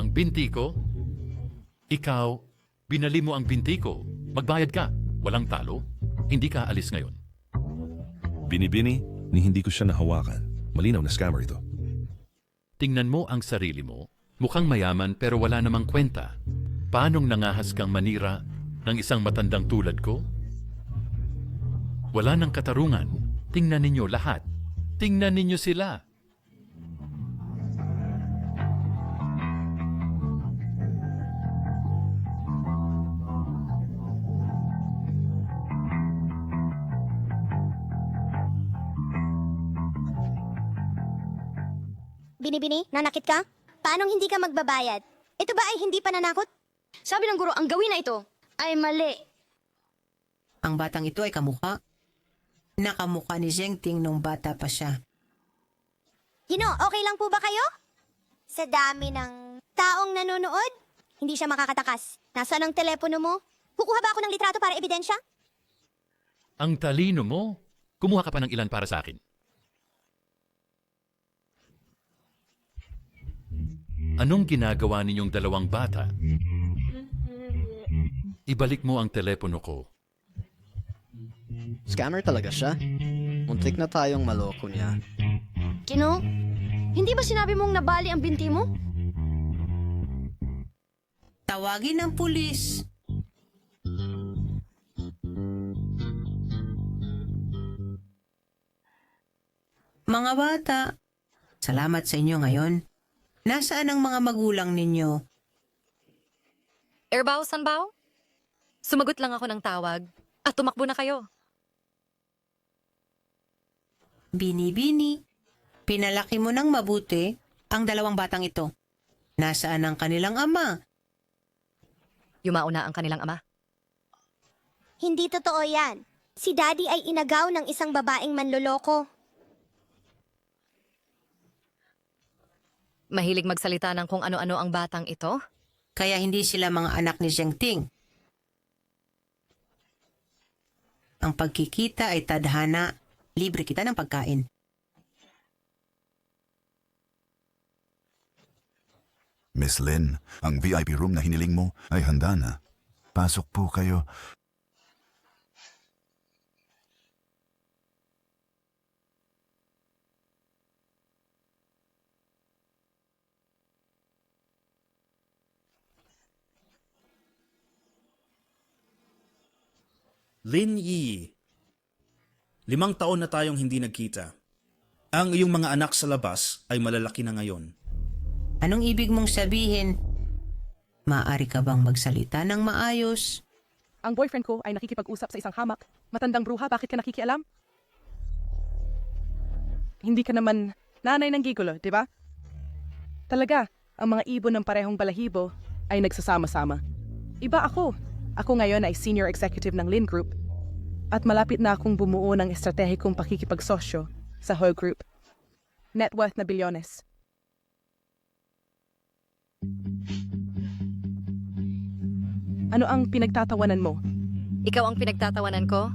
Ang binti ko? Ikaw, binali mo ang binti ko. Magbayad ka. Walang talo. Hindi ka alis ngayon. Binibini, ni hindi ko siya nahawakan. Malinaw na scammer ito. Tingnan mo ang sarili mo. Mukhang mayaman pero wala namang kwenta. Paanong nangahas kang manira ng isang matandang tulad ko? Wala nang katarungan. Tingnan ninyo lahat. Tingnan ninyo sila. Binibini, nanakit ka? Paanong hindi ka magbabayad? Ito ba ay hindi pananakot? Sabi ng guro, ang gawin na ito ay mali. Ang batang ito ay kamukha. Nakamukha ni Zheng Ting nung bata pa siya. Hino, okay lang po ba kayo? Sa dami ng taong nanonood, hindi siya makakatakas. Nasaan ang telepono mo? Kukuha ba ako ng litrato para ebidensya? Ang talino mo. Kumuha ka pa ng ilan para sa akin. Anong ginagawa ninyong dalawang bata? Ibalik mo ang telepono ko. Scammer talaga siya. Muntik na tayong maloko niya. Kino, hindi ba sinabi mong nabali ang binti mo? Tawagin ang pulis. Mga bata, salamat sa inyo ngayon. Nasaan ang mga magulang ninyo? Erbaw, Sanbaw? Sumagot lang ako ng tawag at tumakbo na kayo. Bini-bini, pinalaki mo ng mabuti ang dalawang batang ito. Nasaan ang kanilang ama? Yumauna ang kanilang ama. Hindi totoo yan. Si Daddy ay inagaw ng isang babaeng manloloko. Mahilig magsalita ng kung ano-ano ang batang ito? Kaya hindi sila mga anak ni Zheng Ting. Ang pagkikita ay tadhana, libre kita ng pagkain. Miss Lynn, ang VIP room na hiniling mo ay handa na. Pasok po kayo. Lin Yi, 5 taon na tayong hindi nagkita. Ang iyong mga anak sa labas ay malalaki na ngayon. Anong ibig mong sabihin? Maaari ka bang magsalita ng maayos? Ang boyfriend ko ay nakikipag-usap sa isang hamak. Matandang bruha, bakit ka nakikialam? Hindi ka naman nanay ng gigolo, di ba? Talaga, ang mga ibon ng parehong balahibo ay nagsasama-sama. Iba ako. Ako ngayon ay senior executive ng Lin Group at malapit na akong bumuo ng estratehikong pakikipagsosyo sa Ho Group. Net worth na bilyones. Ano ang pinagtatawanan mo? Ikaw ang pinagtatawanan ko?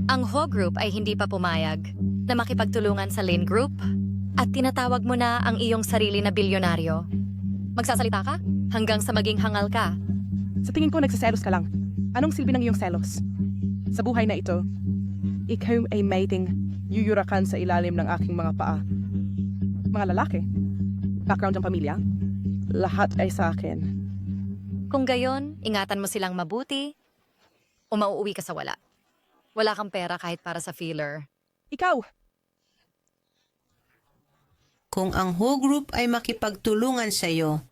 Ang Ho Group ay hindi pa pumayag na makipagtulungan sa Lin Group at tinatawag mo na ang iyong sarili na bilyonaryo. Magsasalita ka hanggang sa maging hangal ka. Sa tingin ko nagsiselos ka lang. Anong silbi ng iyong selos? Sa buhay na ito, ikaw ay maiting yuyurakan sa ilalim ng aking mga paa. Mga lalaki, background ng pamilya, lahat ay sa akin. Kung gayon, ingatan mo silang mabuti o mauuwi ka sa wala. Wala kang pera kahit para sa filler. Ikaw! Kung ang Ho Group ay makipagtulungan sa iyo,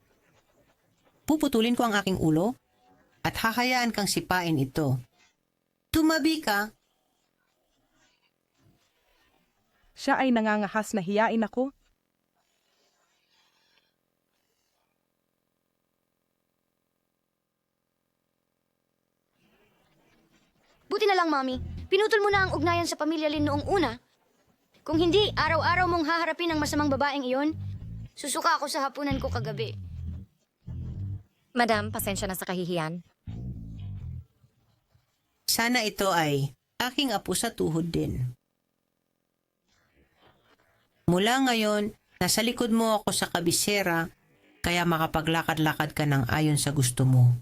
puputulin ko ang aking ulo at hahayaan kang sipain ito. Tumabi ka. Siya ay nangangahas na hiyain ako. Buti na lang, Mami. Pinutol mo na ang ugnayan sa pamilya Lin noong una. Kung hindi, araw-araw mong haharapin ang masamang babaeng iyon, susuka ako sa hapunan ko kagabi. Madam, pasensya na sa kahihiyan. Sana ito ay aking apo sa tuhod din. Mula ngayon, nasa likod mo ako sa kabisera, kaya makapaglakad-lakad ka ng ayon sa gusto mo.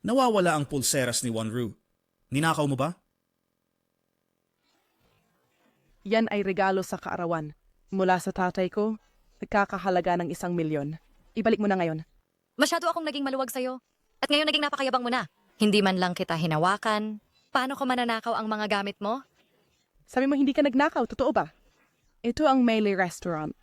Nawawala ang pulseras ni Wanru. Ninakaw mo ba? Yan ay regalo sa kaarawan. Mula sa tatay ko, nagkakahalaga ng 1,000,000. Ibalik mo na ngayon. Masyado akong naging maluwag sa'yo. At ngayon naging napakayabang mo na. Hindi man lang kita hinawakan. Paano ko mananakaw ang mga gamit mo? Sabi mo hindi ka nagnakaw, totoo ba? Ito ang Meili Restaurant.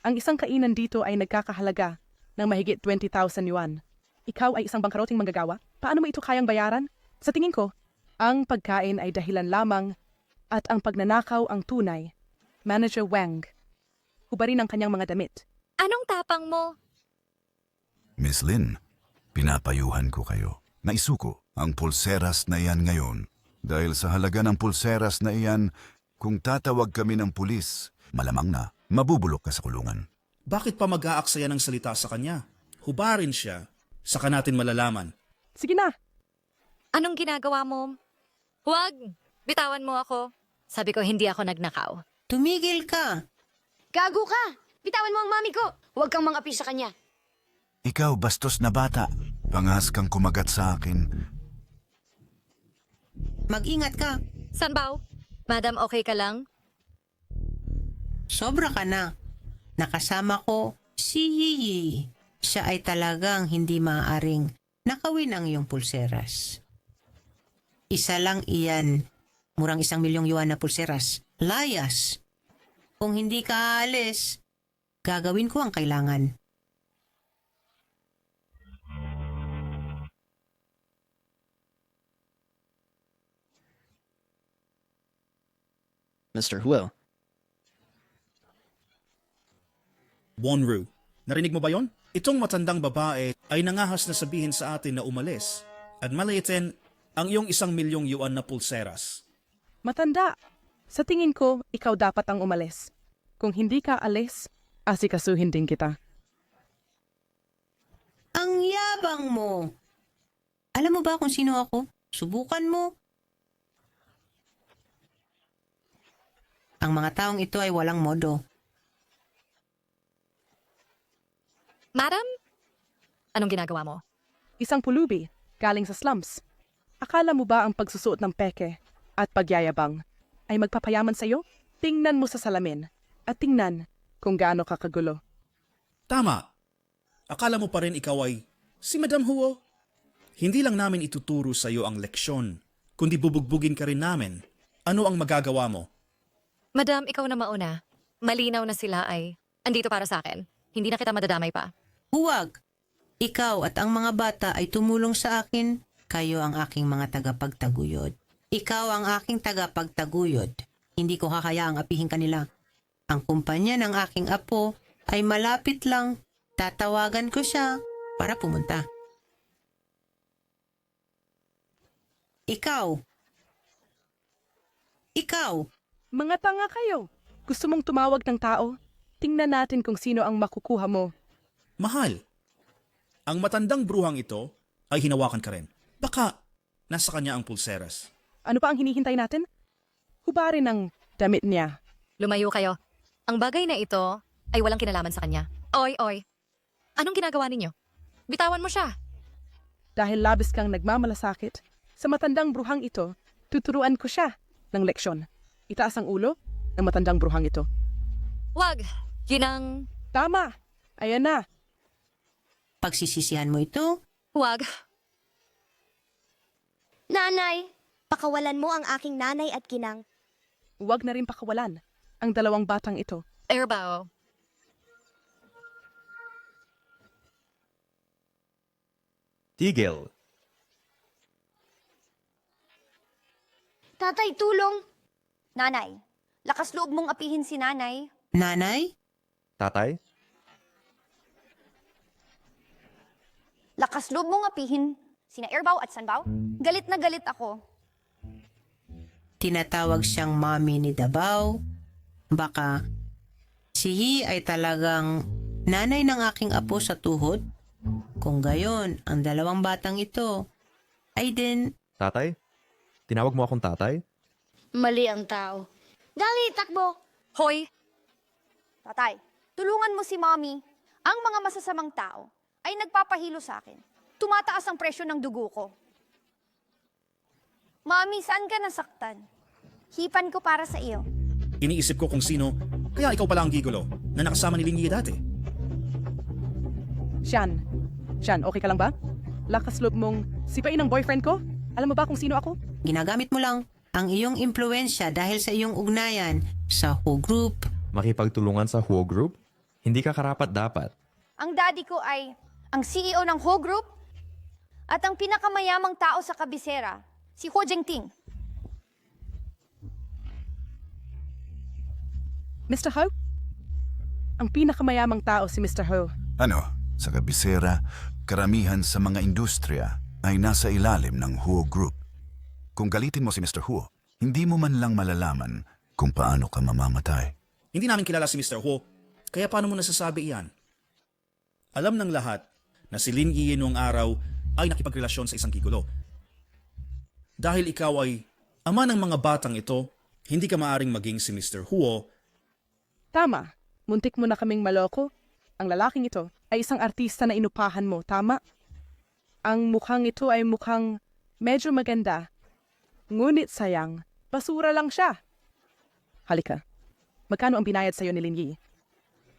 Ang isang kainan dito ay nagkakahalaga ng mahigit 20,000 yuan. Ikaw ay isang bangkaroting manggagawa? Paano mo ito kayang bayaran? Sa tingin ko, ang pagkain ay dahilan lamang at ang pagnanakaw ang tunay. Manager Wang, hubarin ang kanyang mga damit. Anong tapang mo? Miss Lin, pinapayuhan ko kayo. Naisuko ang pulseras na iyan ngayon. Dahil sa halaga ng pulseras na iyan, kung tatawag kami ng pulis, malamang na mabubulok ka sa kulungan. Bakit pa mag-aaksaya ng salita sa kanya? Hubarin siya. Saka natin malalaman. Sige na, Anong ginagawa mo? Huwag! Bitawan mo ako. Sabi ko hindi ako nagnakaw. Tumigil ka! Gago ka! Bitawan mo ang mami ko! Huwag kang mangapi sa kanya. Ikaw, bastos na bata. Pangahas kang kumagat sa akin. Mag-ingat ka! Sanbaw? Madam, okay ka lang? Sobra ka na. Nakasama ko si Yiyi. Siya ay talagang hindi maaaring nakawin ang iyong pulseras. Isa lang iyan. Murang 1,000,000 yuan na pulseras. Layas. Kung hindi ka aalis, gagawin ko ang kailangan. Mr. Huo, Wanru, narinig mo ba yon? Itong matandang babae ay nangahas na sabihin sa atin na umalis at maliitin ang iyong 1,000,000 yuan na pulseras. matanda. Sa tingin ko, ikaw dapat ang umalis. Kung hindi ka alis, asikasuhin din kita. Ang yabang mo! Alam mo ba kung sino ako? Subukan mo. Ang mga taong ito ay walang modo. Madam? Anong ginagawa mo? Isang pulubi, galing sa slums. Akala mo ba ang pagsusuot ng peke at pagyayabang ay magpapayaman sa'yo? Tingnan mo sa salamin at tingnan kung gaano ka kagulo. Tama. Akala mo pa rin ikaw ay si Madam Huo? Hindi lang namin ituturo sa iyo ang leksyon, kundi bubugbugin ka rin namin. Ano ang magagawa mo? Madam, ikaw na mauna. Malinaw na sila ay andito para sa akin. Hindi na kita madadamay pa. Huwag! Ikaw at ang mga bata ay tumulong sa akin. Kayo ang aking mga tagapagtaguyod. Ikaw ang aking tagapagtaguyod. Hindi ko hakayaang apihin kanila. Ang kumpanya ng aking apo ay malapit lang. Tatawagan ko siya para pumunta. Ikaw! Ikaw! Mga tanga kayo! Gusto mong tumawag ng tao? Tingnan natin kung sino ang makukuha mo. Mahal, ang matandang bruhang ito ay hinawakan ka rin. Baka nasa kanya ang pulseras. Ano pa ang hinihintay natin? Hubarin ang damit niya. Lumayo kayo. Ang bagay na ito ay walang kinalaman sa kanya. Oy, oy. Anong ginagawa ninyo? Bitawan mo siya. Dahil labis kang nagmamalasakit, sa matandang bruhang ito, tuturuan ko siya ng leksyon. Itaas ang ulo ng matandang bruhang ito. Wag. Yun ang... Tama! Ayan na! Pagsisisihan mo ito, Wag. Nanay! Pakawalan mo ang aking nanay at ginang. Huwag na rin pakawalan ang dalawang batang ito. Erbao. Tigil. Tatay, tulong! Nanay, lakas loob mong apihin si nanay. nanay, Tatay? Lakas loob mong apihin sina Erbaw at Sanbaw. Galit na galit ako. tinatawag siyang mommy ni Dabaw. Baka si Yi ay talagang nanay ng aking apo sa tuhod. Kung gayon, ang dalawang batang ito ay din Tatay? Tinawag mo akong tatay? Mali ang tao. Dali, takbo! Hoy! Tatay, tulungan mo si Mommy. Ang mga masasamang tao ay nagpapahilo sa akin. Tumataas ang presyo ng dugo ko. Mommy, saan ka nasaktan? Hipan ko para sa iyo. Iniisip ko kung sino, kaya ikaw pala ang gigolo na nakasama ni Lingy dati. Sian, okay ka lang ba? Lakas loob mong sipain ang boyfriend ko? Alam mo ba kung sino ako? Ginagamit mo lang ang iyong impluensya dahil sa iyong ugnayan sa Who Group. Makipagtulungan sa Huo Group? Hindi ka karapat dapat. Ang daddy ko ay ang CEO ng Ho Group at ang pinakamayamang tao sa kabisera, si Ho Jingting. Mr. Ho? Ang pinakamayamang tao si Mr. Ho. Ano, sa kabisera, karamihan sa mga industriya ay nasa ilalim ng Huo Group. Kung galitin mo si Mr. Huo, hindi mo man lang malalaman kung paano ka mamamatay. Hindi namin kilala si Mr. Ho, kaya paano mo nasasabi iyan? Alam ng lahat na si Lin Yi noong araw ay nakipagrelasyon sa isang gigolo. Dahil ikaw ay ama ng mga batang ito, hindi ka maaring maging si Mr. Huo. Tama. Muntik mo na kaming maloko. Ang lalaking ito ay isang artista na inupahan mo, tama? Ang mukhang ito ay mukhang medyo maganda. Ngunit sayang, basura lang siya. Halika. Magkano ang binayad sa'yo ni Lin Yi?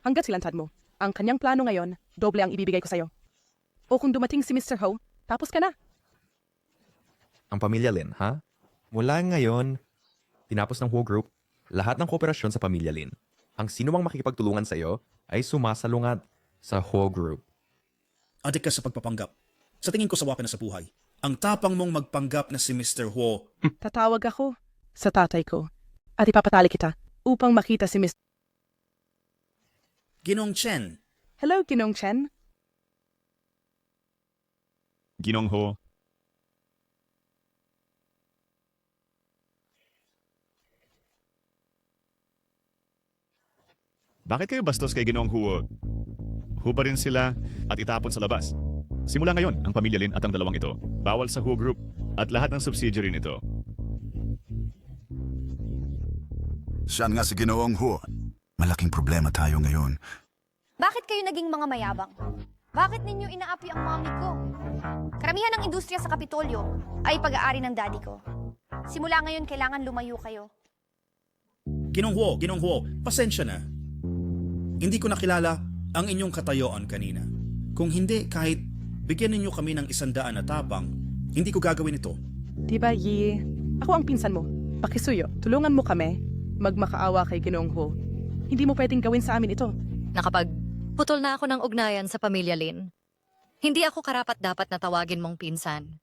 Hanggat silantad mo, ang kanyang plano ngayon, doble ang ibibigay ko sa'yo. O kung dumating si Mr. Ho, tapos ka na. Ang pamilya Lin, ha? Mula ngayon, tinapos ng Huo Group, lahat ng kooperasyon sa pamilya Lin. Ang sino mang makikipagtulungan sa'yo ay sumasalungat sa Huo Group. Adik ka sa pagpapanggap. Sa tingin ko sawa ka na sa buhay. Ang tapang mong magpanggap na si Mr. Huo. Tatawag ako sa tatay ko at ipapatali kita upang makita si Mr. Ginong Chen, Hello, Ginong Chen. Ginong Ho, bakit kayo bastos kay Ginoong Huo? Huba rin sila at itapon sa labas. Simula ngayon, ang pamilya Lin at ang dalawang ito, bawal sa Huo Group at lahat ng subsidiary nito. Siyan nga si Ginoong Huo. Malaking problema tayo ngayon. Bakit kayo naging mga mayabang? Bakit ninyo inaapi ang mommy ko? Karamihan ng industriya sa Kapitolyo ay pag-aari ng daddy ko. Simula ngayon, kailangan lumayo kayo. Ginong Huo, pasensya na. Hindi ko nakilala ang inyong katayuan kanina. Kung hindi, kahit bigyan ninyo kami ng 100 na tapang, hindi ko gagawin ito. Diba, Yi? Ako ang pinsan mo. Pakisuyo, tulungan mo kami. Magmakaawa kay Ginong Ho. Hindi mo pwedeng gawin sa amin ito. Nakapagputol na ako ng ugnayan sa pamilya Lin. Hindi ako karapat dapat na tawagin mong pinsan.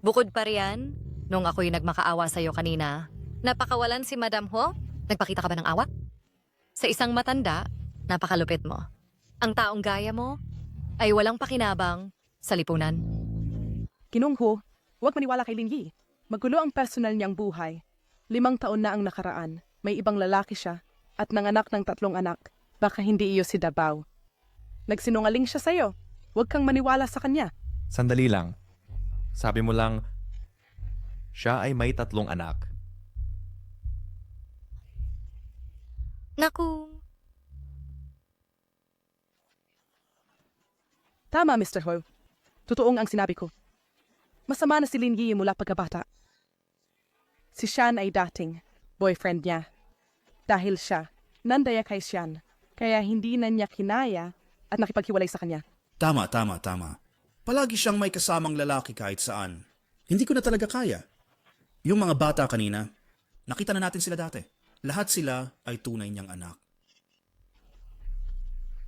Bukod pa riyan, nung ako'y nagmakaawa sa'yo kanina, napakawalan si Madam Ho? Nagpakita ka ba ng awa? Sa isang matanda, napakalupit mo. Ang taong gaya mo ay walang pakinabang sa lipunan. Ginong Ho, huwag maniwala kay Lin Yi. Magulo ang personal niyang buhay. 5 taon na ang nakaraan. May ibang lalaki siya at nanganak ng 3 anak. Baka hindi iyo si Dabao. Nagsinungaling siya sa'yo. Huwag kang maniwala sa kanya. Sandali lang. Sabi mo lang, siya ay may 3 anak. Naku, Tama, Mr. Ho. Totoong ang sinabi ko. Masama na si Lin Yi mula pagkabata. Si Sian ay dating boyfriend niya. Dahil siya, nandaya kay Sian. Kaya hindi na niya kinaya at nakipaghiwalay sa kanya. Tama. Palagi siyang may kasamang lalaki kahit saan. Hindi ko na talaga kaya. Yung mga bata kanina, nakita na natin sila dati. Lahat sila ay tunay niyang anak.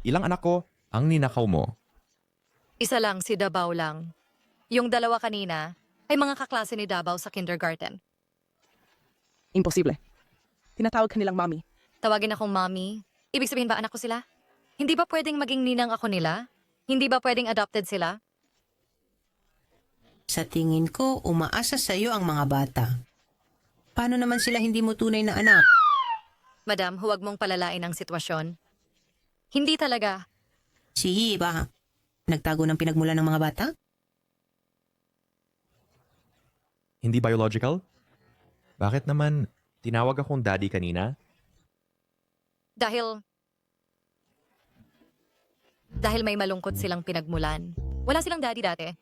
Ilang anak ko ang ninakaw mo? isa lang si Dabao lang. Yung 2 kanina ay mga kaklase ni Dabao sa kindergarten. Imposible. Tinatawag ka nilang mommy. Tawagin akong mommy. Ibig sabihin ba anak ko sila? Hindi ba pwedeng maging ninang ako nila? Hindi ba pwedeng adopted sila? Sa tingin ko, umaasa sa iyo ang mga bata. Paano naman sila hindi mo tunay na anak? Madam, huwag mong palalain ang sitwasyon. Hindi talaga. Si Yi ba? Nagtago ng pinagmulan ng mga bata? Hindi biological? Bakit naman tinawag akong daddy kanina? Dahil dahil may malungkot silang pinagmulan. Wala silang daddy dati.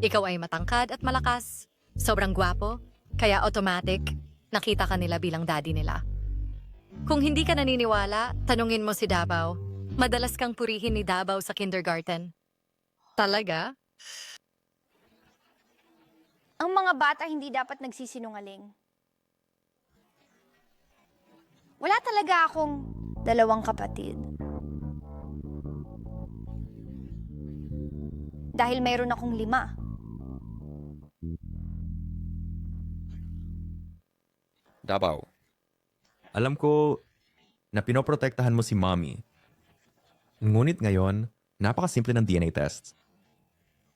Ikaw ay matangkad at malakas, sobrang gwapo, kaya automatic, nakita ka nila bilang daddy nila. Kung hindi ka naniniwala, tanungin mo si Davao. Madalas kang purihin ni Davao sa kindergarten. Talaga? Ang mga bata hindi dapat nagsisinungaling. Wala talaga akong 2 kapatid. Dahil mayroon akong 5. Davao, alam ko na pinoprotektahan mo si Mommy. Ngunit ngayon, napakasimple ng DNA test.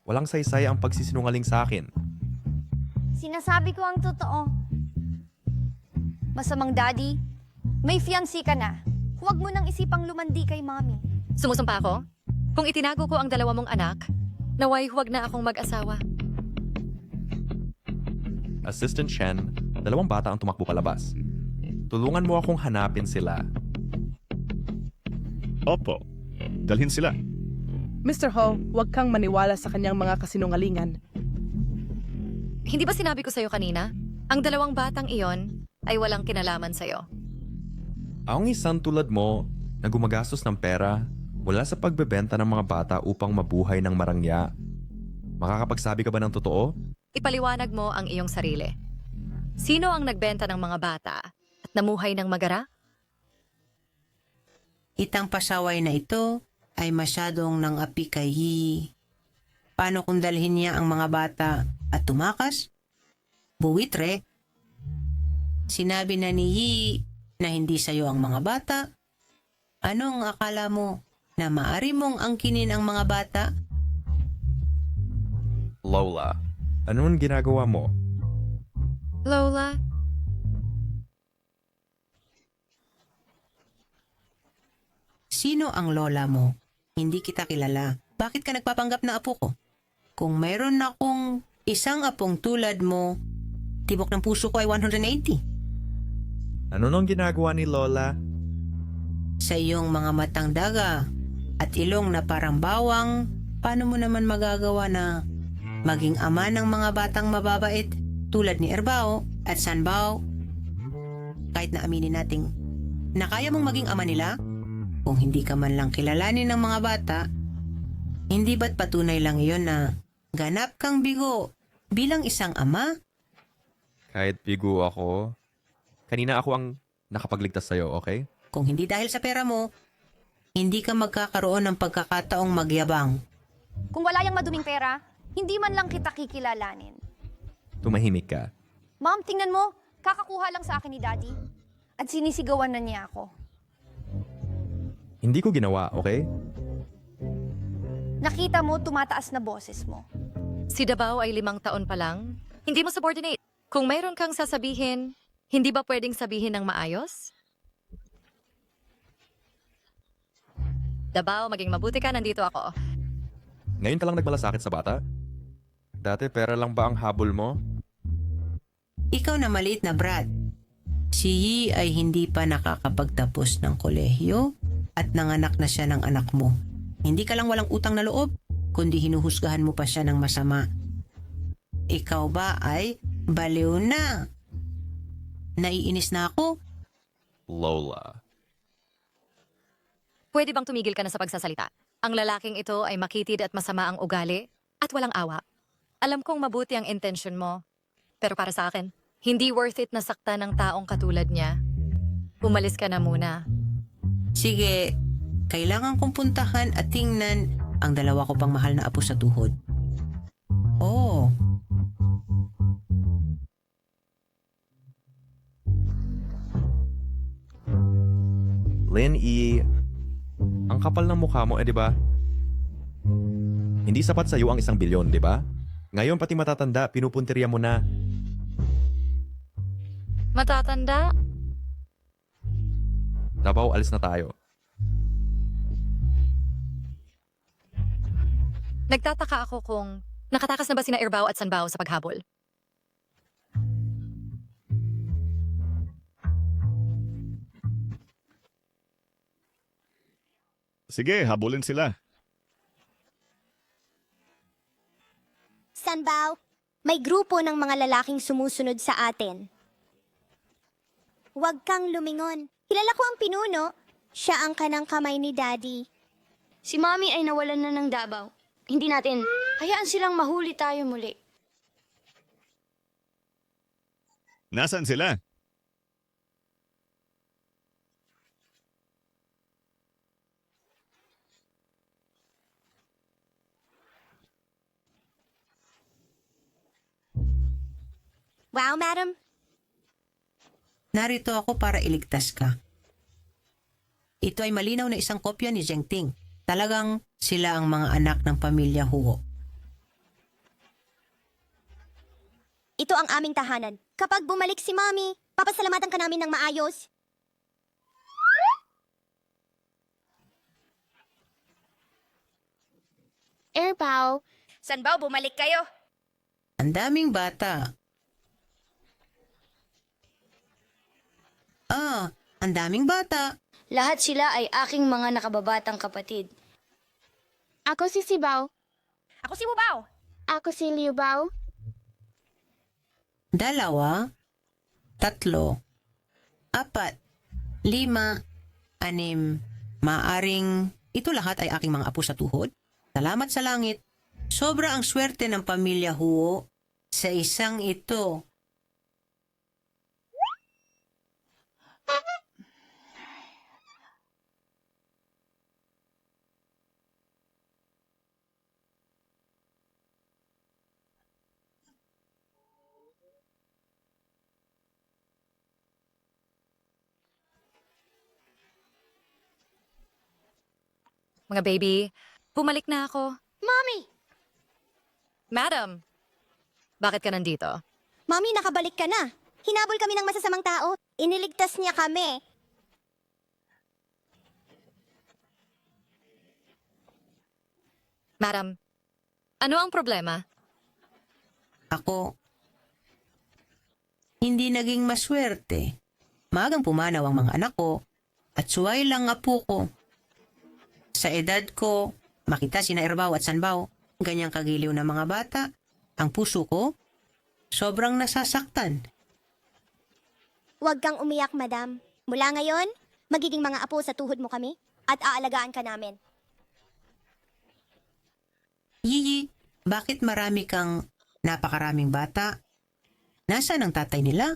Walang saysay ang pagsisinungaling sa akin. Sinasabi ko ang totoo. Masamang daddy, may fiancé ka na. Huwag mo nang isipang lumandi kay mommy. Sumusumpa ako? Kung itinago ko ang 2 mong anak, naway huwag na akong mag-asawa. Assistant Shen, 2 bata ang tumakbo palabas. Tulungan mo akong hanapin sila. Opo, dalhin sila. Mr. Ho, huwag kang maniwala sa kanyang mga kasinungalingan. Hindi ba sinabi ko sa'yo kanina? Ang 2 batang iyon ay walang kinalaman sa'yo. Ang isang tulad mo na gumagastos ng pera mula sa pagbebenta ng mga bata upang mabuhay ng marangya. Makakapagsabi ka ba ng totoo? Ipaliwanag mo ang iyong sarili. Sino ang nagbenta ng mga bata at namuhay ng magara? Itang pasaway na ito ay masyadong nang api kay Yi. Paano kung dalhin niya ang mga bata at tumakas? Buwitre. Sinabi na ni Yi na hindi sa'yo ang mga bata. Anong akala mo na maari mong angkinin ang mga bata? Lola, anong ginagawa mo? Lola? Sino ang lola mo? Hindi kita kilala. Bakit ka nagpapanggap na apo ko? Kung mayroon akong isang apong tulad mo, tibok ng puso ko ay 180. Ano nang ginagawa ni Lola? Sa iyong mga matang daga at ilong na parang bawang, paano mo naman magagawa na maging ama ng mga batang mababait tulad ni Erbao at Sanbao? Kahit na aminin nating na kaya mong maging ama nila, kung hindi ka man lang kilalanin ng mga bata, hindi ba't patunay lang iyon na ganap kang bigo bilang isang ama? Kahit bigo ako, kanina ako ang nakapagligtas sa'yo, okay? Kung hindi dahil sa pera mo, hindi ka magkakaroon ng pagkakataong magyabang. Kung wala yang maduming pera, hindi man lang kita kikilalanin. Tumahimik ka. Ma'am, tingnan mo, kakakuha lang sa akin ni daddy. At sinisigawan na niya ako. Hindi ko ginawa, okay? Nakita mo, tumataas na boses mo. Si Davao ay 5 taon pa lang. Hindi mo subordinate. Kung mayroon kang sasabihin, hindi ba pwedeng sabihin ng maayos? Davao, maging mabuti ka, nandito ako. Ngayon ka lang nagmalasakit sa bata? Dati pera lang ba ang habol mo? Ikaw na maliit na brat. Si Yi ay hindi pa nakakapagtapos ng kolehiyo at nanganak na siya ng anak mo. Hindi ka lang walang utang na loob, kundi hinuhusgahan mo pa siya ng masama. Ikaw ba ay baliw na? Naiinis na ako? Lola. Pwede bang tumigil ka na sa pagsasalita? Ang lalaking ito ay makitid at masama ang ugali at walang awa. Alam kong mabuti ang intention mo, pero para sa akin, hindi worth it na sakta ng taong katulad niya. Umalis ka na muna. Sige, kailangan kong puntahan at tingnan ang 2 ko pang mahal na apo sa tuhod. Oh. Lin E, ang kapal ng mukha mo, di ba? Hindi sapat sa'yo ang 1 bilyon, di ba? Ngayon pati matatanda, pinupuntirya mo na. Matatanda? Davao, alis na tayo. Nagtataka ako kung nakatakas na ba sina Erbao at Sanbao sa paghabol. Sige, habulin sila. Sanbao. May grupo ng mga lalaking sumusunod sa atin. Huwag kang lumingon. Kilala ko ang pinuno. Siya ang kanang kamay ni Daddy. Si Mommy ay nawalan na ng Davao. Hindi natin hayaan silang mahuli tayo muli. Nasaan sila? Wow, madam. Narito ako para iligtas ka. Ito ay malinaw na isang kopya ni Zhengting. Talagang sila ang mga anak ng pamilya Huo. Ito ang aming tahanan. Kapag bumalik si Mommy, papasalamatan ka namin ng maayos. Airpow, Sanbao, bumalik kayo. Ang daming bata. Ang daming bata. Lahat sila ay aking mga nakababatang kapatid. Ako si Sibaw. Ako si Wubao. Ako si Liubaw. 2, 3, 4, 5, 6. Maaring ito lahat ay aking mga apo sa tuhod. Salamat sa langit. Sobra ang swerte ng pamilya Huo sa isang ito. Mga baby, bumalik na ako. Mommy! Madam, bakit ka nandito? Mommy, nakabalik ka na. Hinabol kami ng masasamang tao. Iniligtas niya kami. Madam, ano ang problema? Ako, hindi naging maswerte. Maagang pumanaw ang mga anak ko at suway lang apo ko. Sa edad ko, makita sina Erbaw at Sanbao, ganyang kagiliw na mga bata, ang puso ko, sobrang nasasaktan. Huwag kang umiyak, madam. Mula ngayon, magiging mga apo sa tuhod mo kami at aalagaan ka namin. Yiyi, bakit marami kang napakaraming bata? Nasaan ang tatay nila?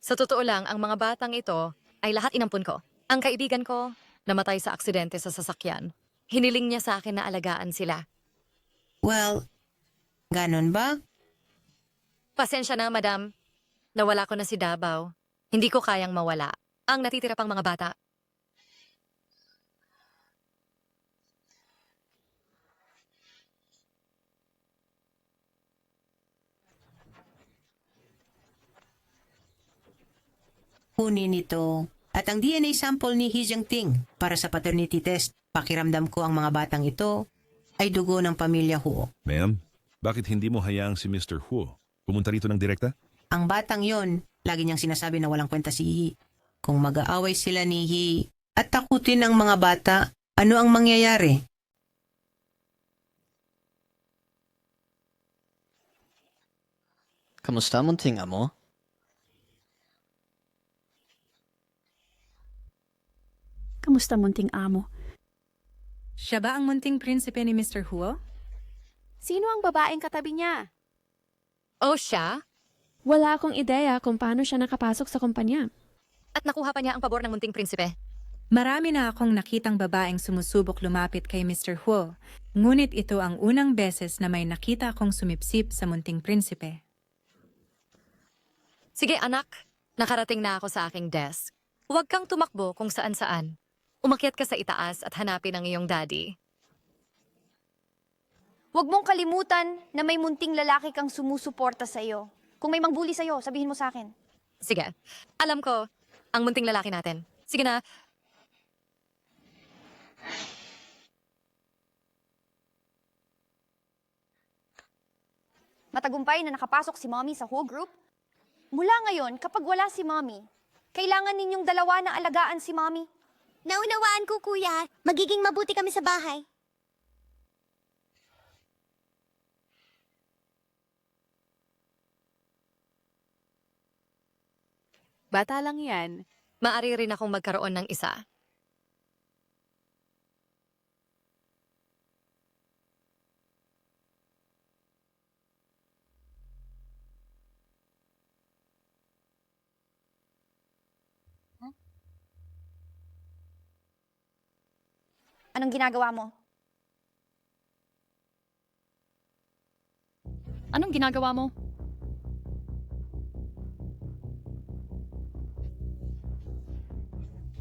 Sa totoo lang, ang mga batang ito ay lahat inampun ko. Ang kaibigan ko, namatay sa aksidente sa sasakyan. Hiniling niya sa akin na alagaan sila. Well, ganon ba? Pasensya na, madam. Nawala ko na si Davao. Hindi ko kayang mawala. Ang natitira pang mga bata. Kunin ito at ang DNA sample ni He Jiangting para sa paternity test. Pakiramdam ko ang mga batang ito ay dugo ng pamilya Huo. Ma'am, bakit hindi mo hayaang si Mr. Huo pumunta rito ng direkta? Ang batang yon, lagi niyang sinasabi na walang kwenta si Yi. Kung mag-aaway sila ni Yi at takutin ang mga bata, ano ang mangyayari? Kamusta, munting amo? Kamusta, munting amo? Siya ba ang munting prinsipe ni Mr. Huo? Sino ang babaeng katabi niya? O siya? Wala akong ideya kung paano siya nakapasok sa kumpanya. At nakuha pa niya ang pabor ng munting prinsipe. Marami na akong nakitang babaeng sumusubok lumapit kay Mr. Huo, ngunit ito ang unang beses na may nakita akong sumipsip sa munting prinsipe. Sige anak, nakarating na ako sa aking desk. Huwag kang tumakbo kung saan-saan. Umakyat ka sa itaas at hanapin ang iyong daddy. Huwag mong kalimutan na may munting lalaki kang sumusuporta sa iyo. Kung may mangbuli sa iyo, sabihin mo sa akin. Sige, alam ko, ang munting lalaki natin. Sige na. Matagumpay na nakapasok si Mommy sa whole group. Mula ngayon, kapag wala si Mommy, kailangan ninyong dalawa na alagaan si Mommy. Naunawaan ko, kuya. Magiging mabuti kami sa bahay. Bata lang yan. Maari rin akong magkaroon ng isa. Anong ginagawa mo? Anong ginagawa mo?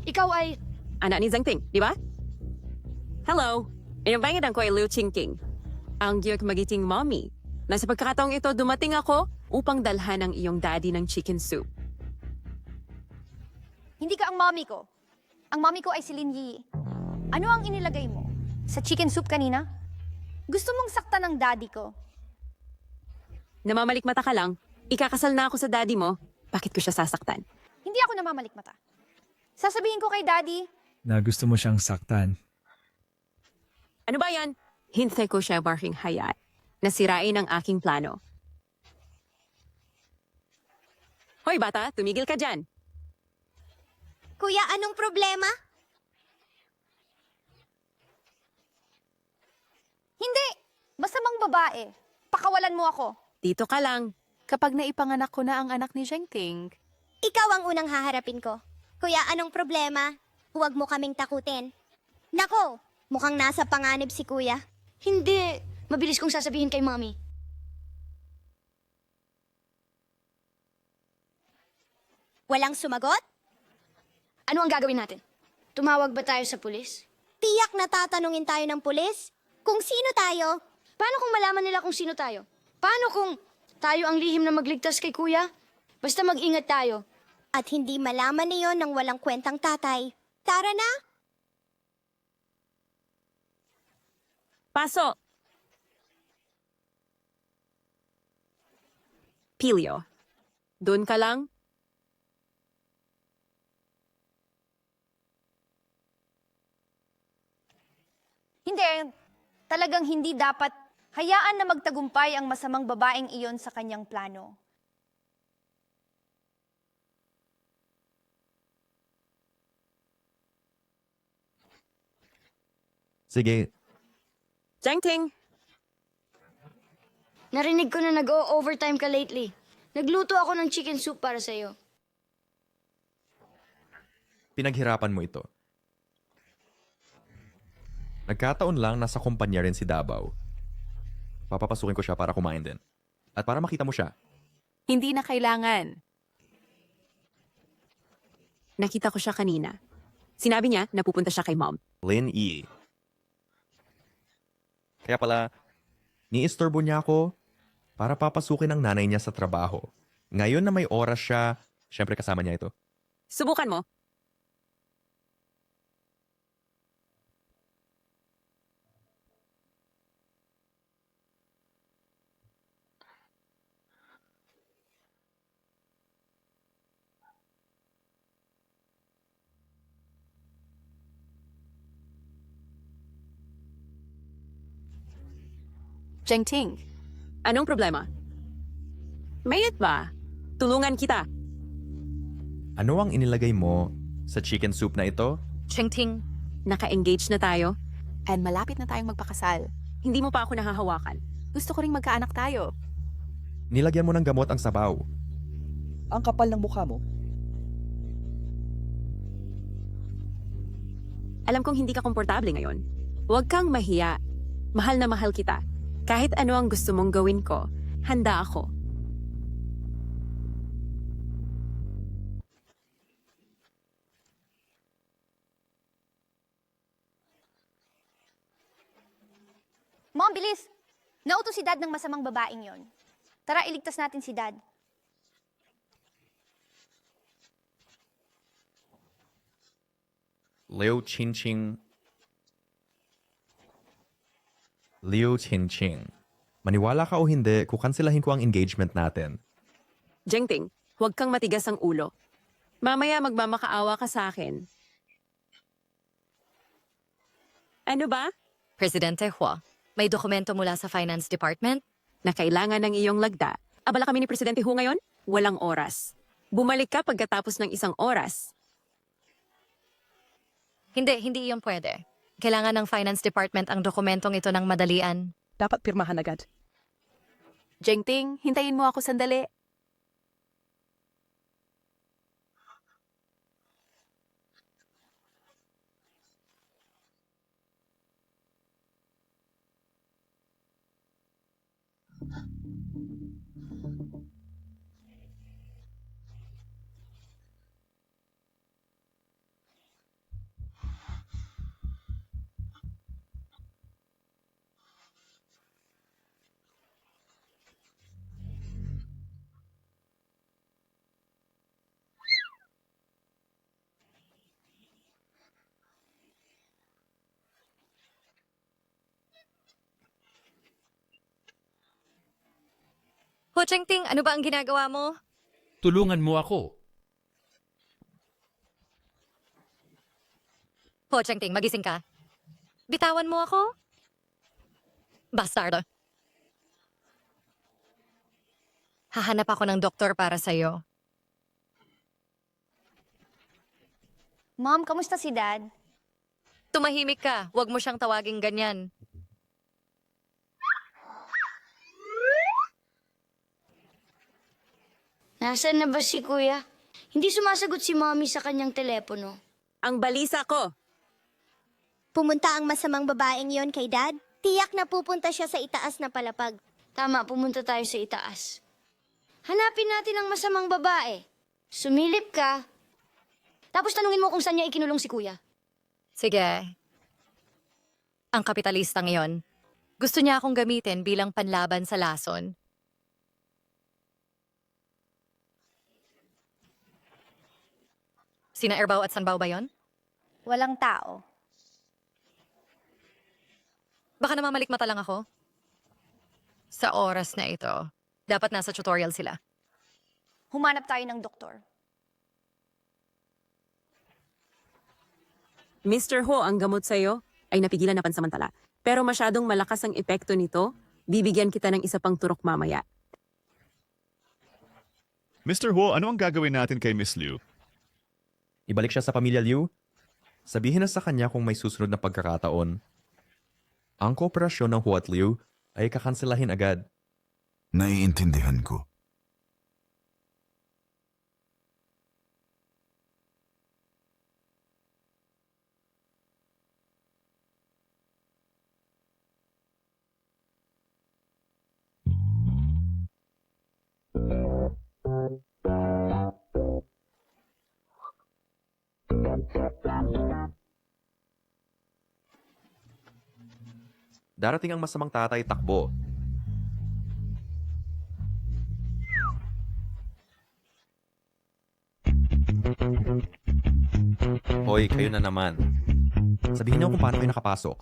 Ikaw ay... Anak ni Zhang Ting, di ba? Hello, inabangan ko ay Liu Qingqing, ang giyok magiting mommy. Nasa pagkakataong ito, dumating ako upang dalhan ang iyong daddy ng chicken soup. Hindi ka ang mommy ko. Ang mommy ko ay si Lin Yi. Ano ang inilagay mo? Sa chicken soup kanina? Gusto mong saktan ng daddy ko? Namamalikmata ka lang, ikakasal na ako sa daddy mo, bakit ko siya sasaktan? Hindi ako namamalikmata. Sasabihin ko kay daddy, Na gusto mo siyang saktan. Ano ba yan? Hintay ko siya barking hayat. Nasirain ang aking plano. Hoy bata, tumigil ka dyan. Kuya, anong problema? hindi! Masamang babae. Pakawalan mo ako. Dito ka lang. Kapag naipanganak ko na ang anak ni Zheng Ting. Ikaw ang unang haharapin ko. Kuya, anong problema? Huwag mo kaming takutin. Nako, mukhang nasa panganib si kuya. Hindi. Mabilis kong sasabihin kay Mommy. Walang sumagot? Ano ang gagawin natin? Tumawag ba tayo sa pulis? Tiyak na tatanungin tayo ng pulis? Kung sino tayo? Paano kung malaman nila kung sino tayo? Paano kung tayo ang lihim na magligtas kay kuya? Basta mag-ingat tayo. At hindi malaman niyon ng walang kwentang tatay. Tara na! Pasok! Pilio, doon ka lang? Hindi. Talagang hindi dapat hayaan na magtagumpay ang masamang babaeng iyon sa kanyang plano. Sige. Zheng Ting! Narinig ko na nag-o-overtime ka lately. Nagluto ako ng chicken soup para sa'yo. Pinaghirapan mo ito. Nagkataon lang nasa kumpanya rin si Davao. Papapasukin ko siya para kumain din. At para makita mo siya. Hindi na kailangan. Nakita ko siya kanina. Sinabi niya na pupunta siya kay Mom. Lin Yi. Kaya pala, ni-istorbo niya ako para papasukin ang nanay niya sa trabaho. Ngayon na may oras siya, syempre kasama niya ito. Subukan mo. Zheng Ting, anong problema? Mayat ba? Tulungan kita. Ano ang inilagay mo sa chicken soup na ito? Zheng Ting, naka-engage na tayo. And malapit na tayong magpakasal. Hindi mo pa ako nahahawakan. Gusto ko ring magkaanak tayo. Nilagyan mo ng gamot ang sabaw. Ang kapal ng mukha mo. Alam kong hindi ka komportable ngayon. Huwag kang mahiya. Mahal na mahal kita. Kahit ano ang gusto mong gawin ko, handa ako. Mom, bilis! Nauto si Dad ng masamang babaeng yon. Tara, iligtas natin si Dad. Liu Qingqing. Liu Qingqing. Maniwala ka o hindi, kukansilahin ko ang engagement natin. Zheng Ting, huwag kang matigas ang ulo. Mamaya magmamakaawa ka sa akin. Ano ba? Presidente Hua, may dokumento mula sa Finance Department? Na kailangan ng iyong lagda. Abala kami ni Presidente Hu ngayon? Walang oras. Bumalik ka pagkatapos ng 1 oras. Hindi iyon pwede. Kailangan ng Finance Department ang dokumentong ito ng madalian. Dapat pirmahan agad. Jengting, hintayin mo ako sandali. Ho Chengting, ano ba ang ginagawa mo? Tulungan mo ako. Ho Chengting, magising ka. Bitawan mo ako? Bastardo. Hahanap ako ng doktor para sa'yo. Mom, kamusta si Dad? Tumahimik ka. Huwag mo siyang tawaging ganyan. Nasaan na ba si Kuya? Hindi sumasagot si Mommy sa kanyang telepono. Ang balisa ko. Pumunta ang masamang babaeng yon kay Dad? Tiyak na pupunta siya sa itaas na palapag. Tama, pumunta tayo sa itaas. Hanapin natin ang masamang babae. Sumilip ka. Tapos tanungin mo kung saan niya ikinulong si Kuya. Sige. Ang kapitalistang iyon. Gusto niya akong gamitin bilang panlaban sa lason. Sina Erbaw at Sanbaw ba yon? Walang tao. Baka namamalikmata lang ako. Sa oras na ito, dapat nasa tutorial sila. Humanap tayo ng doktor. Mr. Ho, ang gamot sa'yo ay napigilan na pansamantala. Pero masyadong malakas ang epekto nito, bibigyan kita ng isa pang turok mamaya. Mr. Ho, ano ang gagawin natin kay Miss Liu? Ibalik siya sa pamilya Liu. Sabihin na sa kanya kung may susunod na pagkakataon. Ang kooperasyon ng Hu at Liu ay kakanselahin agad. Naiintindihan ko. Darating ang masamang tatay takbo. Hoy, kayo na naman. Sabihin niyo kung paano kayo nakapasok.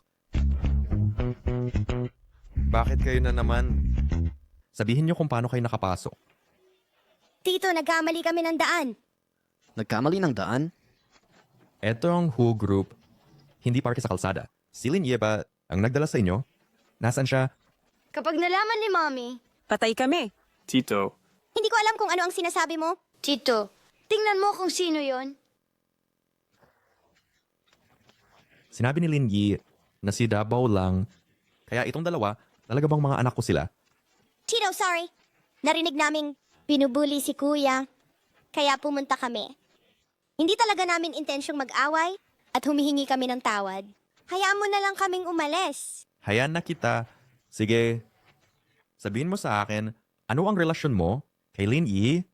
Bakit kayo na naman? Sabihin niyo kung paano kayo nakapasok. Tito, nagkamali kami ng daan. Nagkamali ng daan? Eto ang Who Group. Hindi parke sa kalsada. Si Lin Ye ba ang nagdala sa inyo? Nasaan siya? Kapag nalaman ni Mommy, patay kami. Tito, Hindi ko alam kung ano ang sinasabi mo. Tito, tingnan mo kung sino yon. Sinabi ni Lin Yi na si Dabaw lang. Kaya itong dalawa, talaga bang mga anak ko sila? Tito, sorry. Narinig naming binubuli si Kuya. Kaya pumunta kami. Hindi talaga namin intensyong mag-away at humihingi kami ng tawad. Hayaan mo na lang kaming umalis. Hayaan na kita. Sige, sabihin mo sa akin, ano ang relasyon mo kay Lin Yi?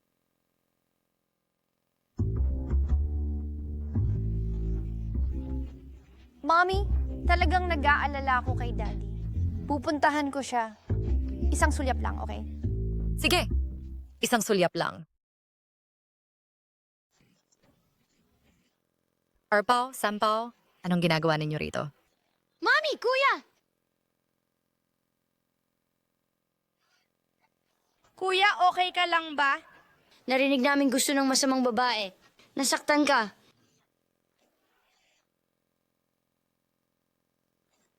Mommy, talagang nag-aalala ako kay Daddy. Pupuntahan ko siya. Isang sulyap lang, okay? Sige, isang sulyap lang. Erpaw, Sampaw, anong ginagawa ninyo rito? Mommy, Kuya! Kuya, okay ka lang ba? Narinig namin gusto ng masamang babae. Nasaktan ka.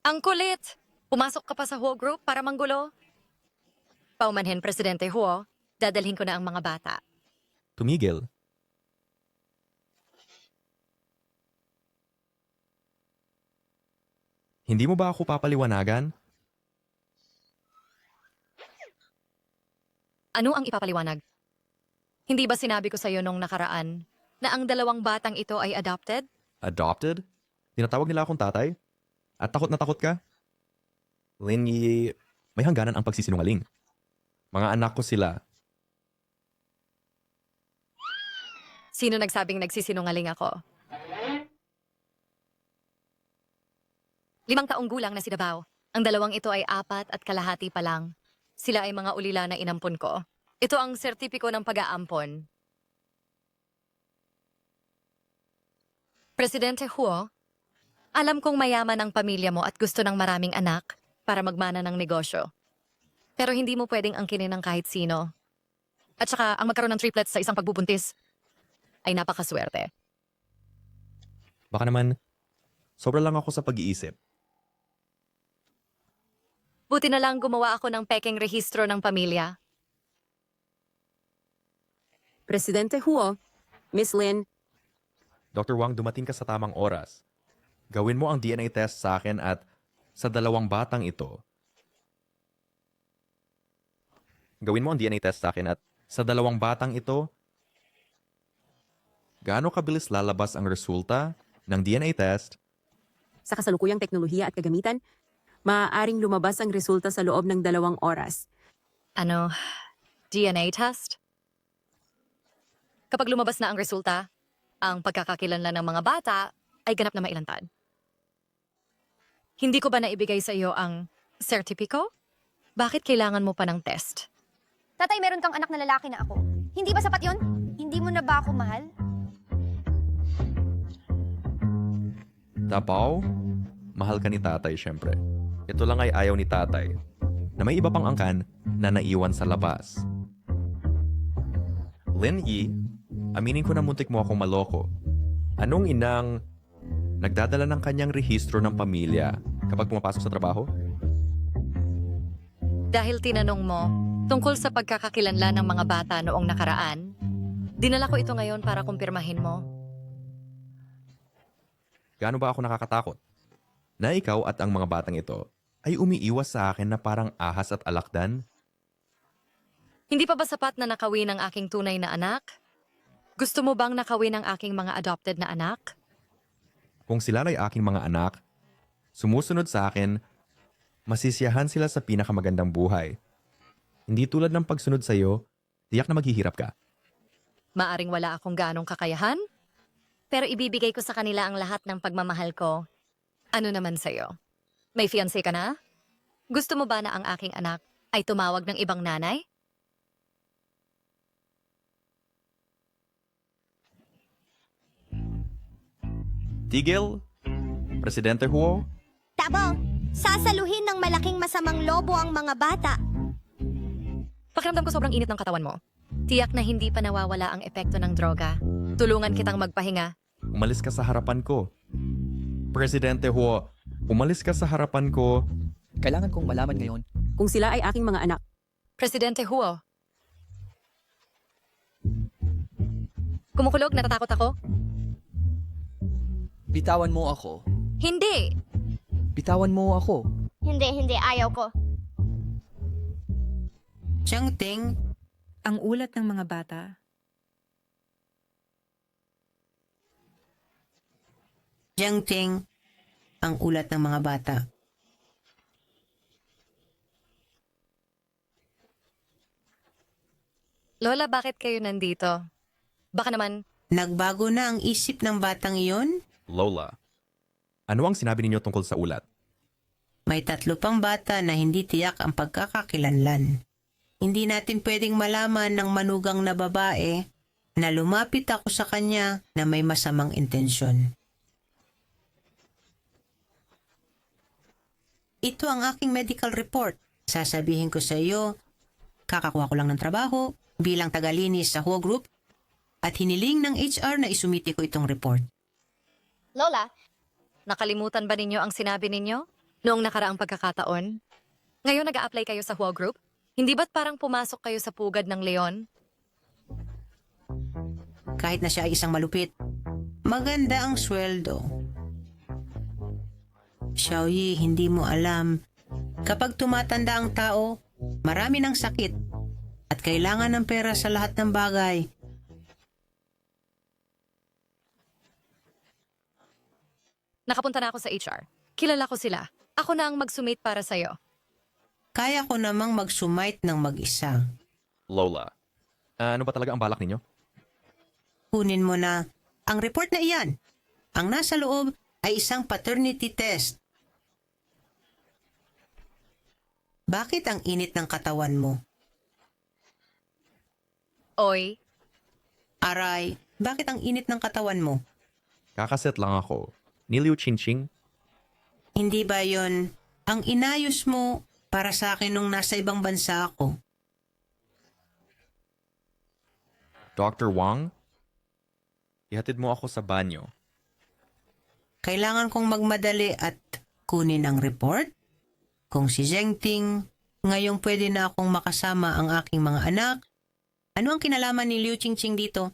Ang kulit! Pumasok ka pa sa Huo Group para manggulo? Paumanhin, Presidente Huo, dadalhin ko na ang mga bata. tumigil. Hindi mo ba ako papaliwanagan? Ano ang ipapaliwanag? Hindi ba sinabi ko sa'yo nung nakaraan na ang dalawang batang ito ay adopted? Adopted? Tinatawag nila akong tatay? At takot na takot ka? Lingy, may hangganan ang pagsisinungaling. Mga anak ko sila. Sino nagsabing nagsisinungaling ako? 5 taong gulang na si Davao. Ang dalawang ito ay 4 at kalahati pa lang. Sila ay mga ulila na inampon ko. Ito ang sertipiko ng pag-aampon. Presidente Huo, alam kong mayaman ang pamilya mo at gusto ng maraming anak para magmana ng negosyo. Pero hindi mo pwedeng angkinin ng kahit sino. At saka, ang magkaroon ng triplets sa isang pagbubuntis ay napakaswerte. Baka naman, sobra lang ako sa pag-iisip. Buti na lang gumawa ako ng pekeng rehistro ng pamilya. Presidente Huo, Miss Lin, Dr. Wang, dumating ka sa tamang oras. Gawin mo ang DNA test sa akin at sa dalawang batang ito. Gawin mo ang DNA test sa akin at sa dalawang batang ito, gaano kabilis lalabas ang resulta ng DNA test? sa kasalukuyang teknolohiya at kagamitan, maaaring lumabas ang resulta sa loob ng 2 oras. Ano? DNA test? Kapag lumabas na ang resulta, ang pagkakakilanlan ng mga bata ay ganap na mailantad. Hindi ko ba naibigay sa iyo ang sertipiko? Bakit kailangan mo pa ng test? Tatay, meron kang anak na lalaki na ako. Hindi ba sapat yon? Hindi mo na ba ako mahal? Tapaw, mahal ka ni tatay syempre. Ito lang ay ayaw ni tatay na may iba pang angkan na naiwan sa labas. Lin Yi, aminin ko na muntik mo akong maloko. Anong inang nagdadala ng kanyang rehistro ng pamilya kapag pumapasok sa trabaho? Dahil tinanong mo tungkol sa pagkakakilanlan ng mga bata noong nakaraan, dinala ko ito ngayon para kumpirmahin mo. Gaano ba ako nakakatakot? Na ikaw at ang mga batang ito ay umiiwas sa akin na parang ahas at alakdan? Hindi pa ba sapat na nakawin ang aking tunay na anak? Gusto mo bang nakawin ang aking mga adopted na anak? Kung sila ay aking mga anak, sumusunod sa akin, masisiyahan sila sa pinakamagandang buhay. Hindi tulad ng pagsunod sa iyo, tiyak na maghihirap ka. Maaring wala akong ganong kakayahan, pero ibibigay ko sa kanila ang lahat ng pagmamahal ko. Ano naman sa'yo? May fiancé ka na? Gusto mo ba na ang aking anak ay tumawag ng ibang nanay? Tigil? Presidente Huo? Tabo, sasaluhin ng malaking masamang lobo ang mga bata. Pakiramdam ko sobrang init ng katawan mo. Tiyak na hindi pa nawawala ang epekto ng droga. Tulungan kitang magpahinga. Umalis ka sa harapan ko. Presidente Huo, umalis ka sa harapan ko. Kailangan kong malaman ngayon kung sila ay aking mga anak. Presidente Huo. Kumukulog, natatakot ako? Bitawan mo ako. Hindi! Bitawan mo ako. Hindi, ayaw ko. Chang Ting, ang ulat ng mga bata. Jiang Ting, ang ulat ng mga bata. Lola, bakit kayo nandito? Baka naman, Nagbago na ang isip ng batang iyon? Lola, ano ang sinabi ninyo tungkol sa ulat? May 3 pang bata na hindi tiyak ang pagkakakilanlan. Hindi natin pwedeng malaman ng manugang na babae na lumapit ako sa kanya na may masamang intensyon. Ito ang aking medical report. Sasabihin ko sa iyo, kakakuha ko lang ng trabaho bilang tagalinis sa Huo Group at hiniling ng HR na isumiti ko itong report. Lola, nakalimutan ba ninyo ang sinabi ninyo noong nakaraang pagkakataon? Ngayon nag-a-apply kayo sa Huo Group? Hindi ba't parang pumasok kayo sa pugad ng leon? kahit na siya ay isang malupit. Maganda ang sweldo. Xiaoyi, hindi mo alam. Kapag tumatanda ang tao, marami ng sakit at kailangan ng pera sa lahat ng bagay. Nakapunta na ako sa HR. Kilala ko sila. Ako na ang mag-sumate para sa'yo. Kaya ko namang mag-sumite ng mag-isa. Lola, ano ba talaga ang balak ninyo? Kunin mo na ang report na iyan. Ang nasa loob ay isang paternity test. Bakit ang init ng katawan mo? Oy. Aray, bakit ang init ng katawan mo? Kakaset lang ako. Ni Liu Qingqing, Hindi ba yon ang inayos mo para sa akin nung nasa ibang bansa ako? Dr. Wang, ihatid mo ako sa banyo. Kailangan kong magmadali at kunin ang report? Kung si Zhengting, ngayong pwede na akong makasama ang aking mga anak, ano ang kinalaman ni Liu Qingqing dito?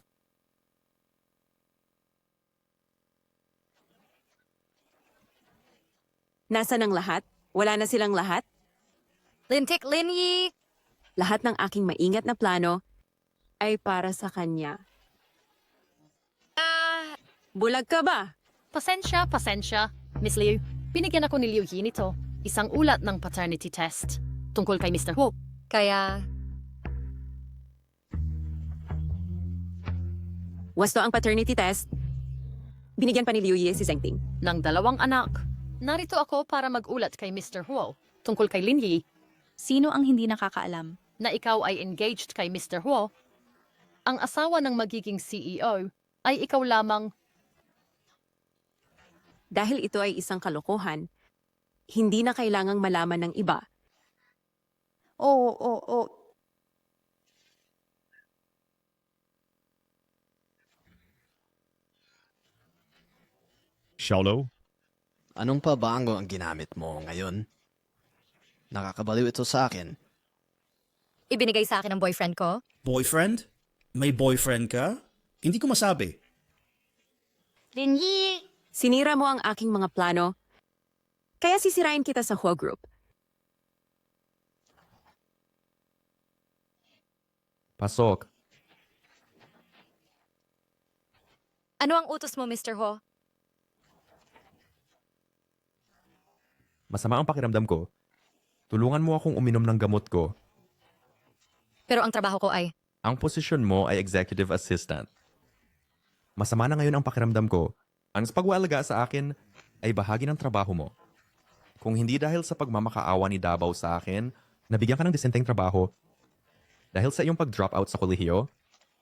Nasaan ang lahat? Wala na silang lahat? Lintik, Linyi! Lahat ng aking maingat na plano ay para sa kanya. Bulag ka ba? Pasensya. Miss Liu, binigyan ako ni Liu Yi nito. Isang ulat ng paternity test tungkol kay Mr. Huo. Kaya, Wasto ang paternity test. Binigyan pa ni Liu Yi si Zhengting. Ng 2 anak. Narito ako para mag-ulat kay Mr. Huo tungkol kay Lin Yi. Sino ang hindi nakakaalam? Na ikaw ay engaged kay Mr. Huo. Ang asawa ng magiging CEO ay ikaw lamang. Dahil ito ay isang kalokohan, hindi na kailangang malaman ng iba. Oo. Xiaolo, Anong pabango ang ginamit mo ngayon? Nakakabaliw ito sa akin. ibinigay sa akin ng boyfriend ko. Boyfriend? May boyfriend ka? Hindi ko masabi. Linyi! Sinira mo ang aking mga plano, kaya sisirain kita sa Huo Group. Pasok. Ano ang utos mo, Mr. Ho? Masama ang pakiramdam ko. Tulungan mo akong uminom ng gamot ko. Pero ang trabaho ko ay, Ang posisyon mo ay executive assistant. Masama na ngayon ang pakiramdam ko. Ang pag-ualaga sa akin ay bahagi ng trabaho mo. Kung hindi dahil sa pagmamakaawa ni Davao sa akin, nabigyan ka ng disenteng trabaho. Dahil sa iyong pag-drop out sa kolehiyo,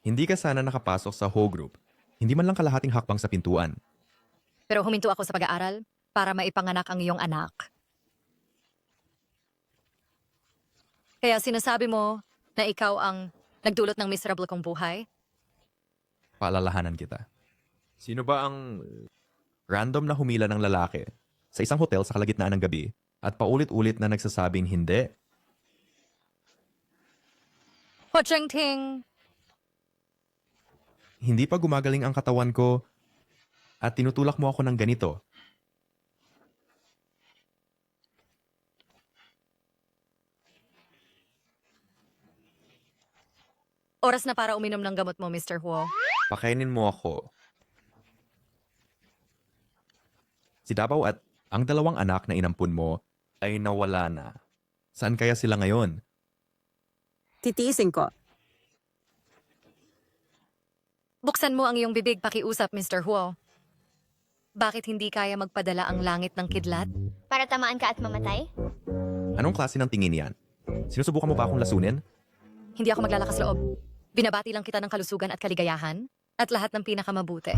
hindi ka sana nakapasok sa Ho Group. Hindi man lang kalahating hakbang sa pintuan. pero huminto ako sa pag-aaral para maipanganak ang iyong anak. Kaya sinasabi mo na ikaw ang nagdulot ng miserable kong buhay? Paalalahanan kita. Sino ba ang random na humila ng lalaki sa isang hotel sa kalagitnaan ng gabi at paulit-ulit na nagsasabing hindi? Ho Zhengting! Hindi pa gumagaling ang katawan ko at tinutulak mo ako ng ganito. Oras na para uminom ng gamot mo, Mr. Huo. Pakainin mo ako. Si Davao at ang 2 anak na inampun mo ay nawala na. Saan kaya sila ngayon? Titiisin ko. Buksan mo ang iyong bibig pakiusap, Mr. Huo. Bakit hindi kaya magpadala ang langit ng kidlat? Para tamaan ka at mamatay? Anong klase ng tingin yan? Sinusubukan mo ba akong lasunin? Hindi ako maglalakas loob. Binabati lang kita ng kalusugan at kaligayahan at lahat ng pinakamabuti.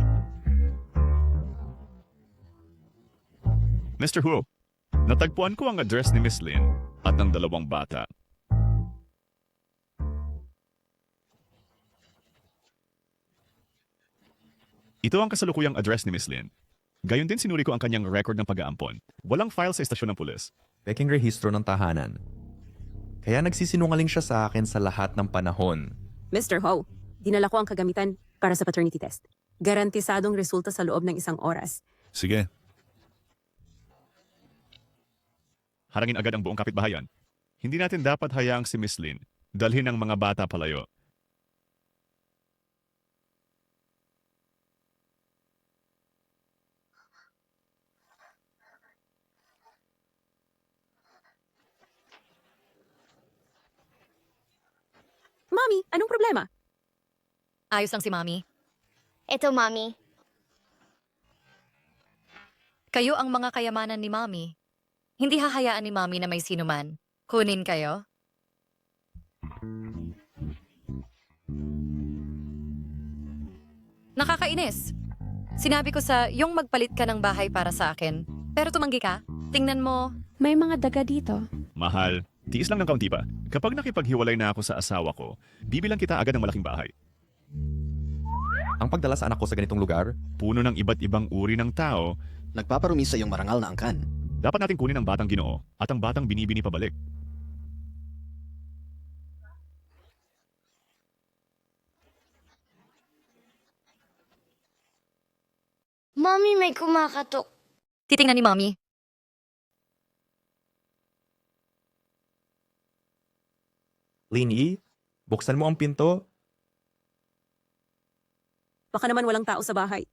Mr. Huo, natagpuan ko ang address ni Miss Lin at ng 2 bata. Ito ang kasalukuyang address ni Miss Lin. Gayon din sinuri ko ang kanyang record ng pag-aampon. Walang file sa estasyon ng pulis. Peking rehistro ng tahanan. Kaya nagsisinungaling siya sa akin sa lahat ng panahon. Mr. Ho, dinala ko ang kagamitan para sa paternity test. Garantisadong resulta sa loob ng 1 oras. Sige. Harangin agad ang buong kapitbahayan. Hindi natin dapat hayaang si Miss Lin dalhin ang mga bata palayo. Mommy, anong problema? Ayos lang si Mami. Eto, Mommy. Kayo ang mga kayamanan ni Mami. Hindi hahayaan ni Mami na may sinuman. Kunin kayo? Nakakainis. Sinabi ko sa yung magpalit ka ng bahay para sa akin. Pero tumanggi ka. Tingnan mo. May mga daga dito. Mahal, tiis lang ng kaunti pa. Kapag nakipaghiwalay na ako sa asawa ko, bibilang kita agad ng malaking bahay. Ang pagdala sa anak ko sa ganitong lugar, puno ng iba't ibang uri ng tao, nagpaparumi sa iyong marangal na angkan. Dapat natin kunin ang batang Ginoo at ang batang binibini pabalik. Mommy, may kumakatok. Titingnan ni Mami. Lin Yi, buksan mo ang pinto. Baka naman walang tao sa bahay.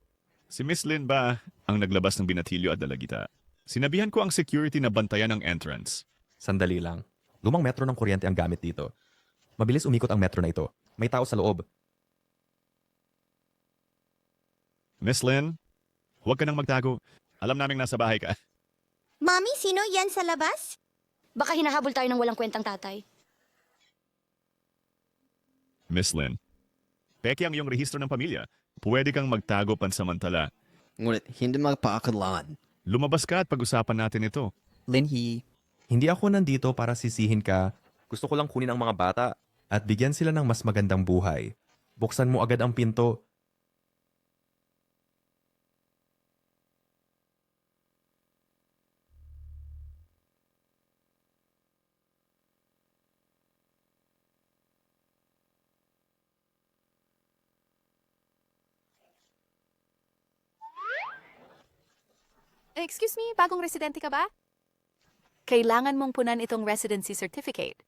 Si Miss Lin ba ang naglabas ng binatilyo at dalagita? Sinabihan ko ang security na bantayan ang entrance. Sandali lang. Lumang metro ng kuryente ang gamit dito. Mabilis umikot ang metro na ito. May tao sa loob. Miss Lin, huwag ka nang magtago. Alam naming nasa bahay ka. Mommy, sino yan sa labas? Baka hinahabol tayo ng walang kwentang tatay. Miss Lin, peke ang iyong rehistro ng pamilya. Pwede kang magtago pansamantala. Ngunit hindi magpaakadlangan. Lumabas ka at pag-usapan natin ito. Lin Yi, hindi ako nandito para sisihin ka. Gusto ko lang kunin ang mga bata at bigyan sila ng mas magandang buhay. Buksan mo agad ang pinto. Excuse me, bagong residente ka ba? Kailangan mong punan itong residency certificate.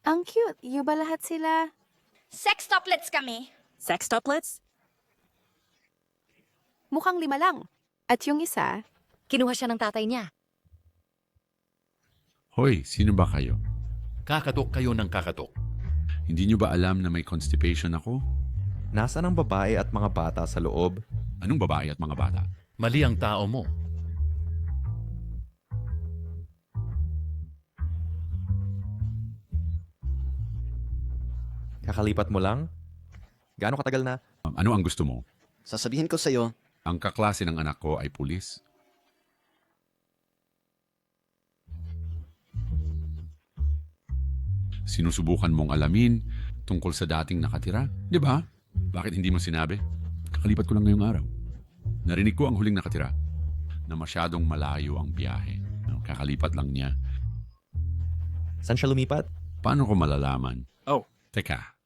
Ang cute. Yung ba lahat sila? Sextuplets kami. Sextuplets? Mukhang 5 lang. At yung isa, kinuha siya ng tatay niya. Hoy, sino ba kayo? Kakatok kayo ng kakatok. Hindi nyo ba alam na may constipation ako? Nasaan ang babae at mga bata sa loob? Anong babae at mga bata? Mali ang tao mo. Kakalipat mo lang? Gaano katagal na? Ano ang gusto mo? Sasabihin ko sa iyo, Ang kaklase ng anak ko ay pulis. Sinusubukan mong alamin tungkol sa dating nakatira. Di ba? Bakit hindi mo sinabi? Kakalipat ko lang ngayong araw. Narinig ko ang huling nakatira na masyadong malayo ang biyahe. Kakalipat lang niya. Saan siya lumipat? Paano ko malalaman? Oh. Teka.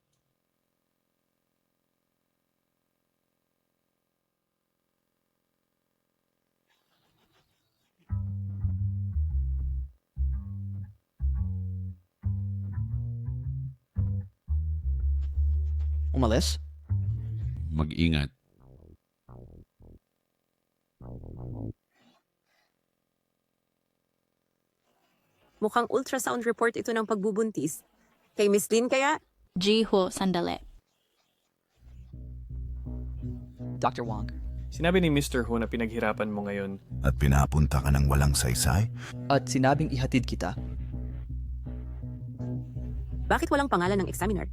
umalis? Mag-ingat. Mukhang ultrasound report ito ng pagbubuntis. Kay Miss Lin kaya? Jiho, sandali. Dr. Wong, sinabi ni Mr. Hu na pinaghirapan mo ngayon. At pinapunta ka ng walang saysay? At sinabing ihatid kita. Bakit walang pangalan ng examiner?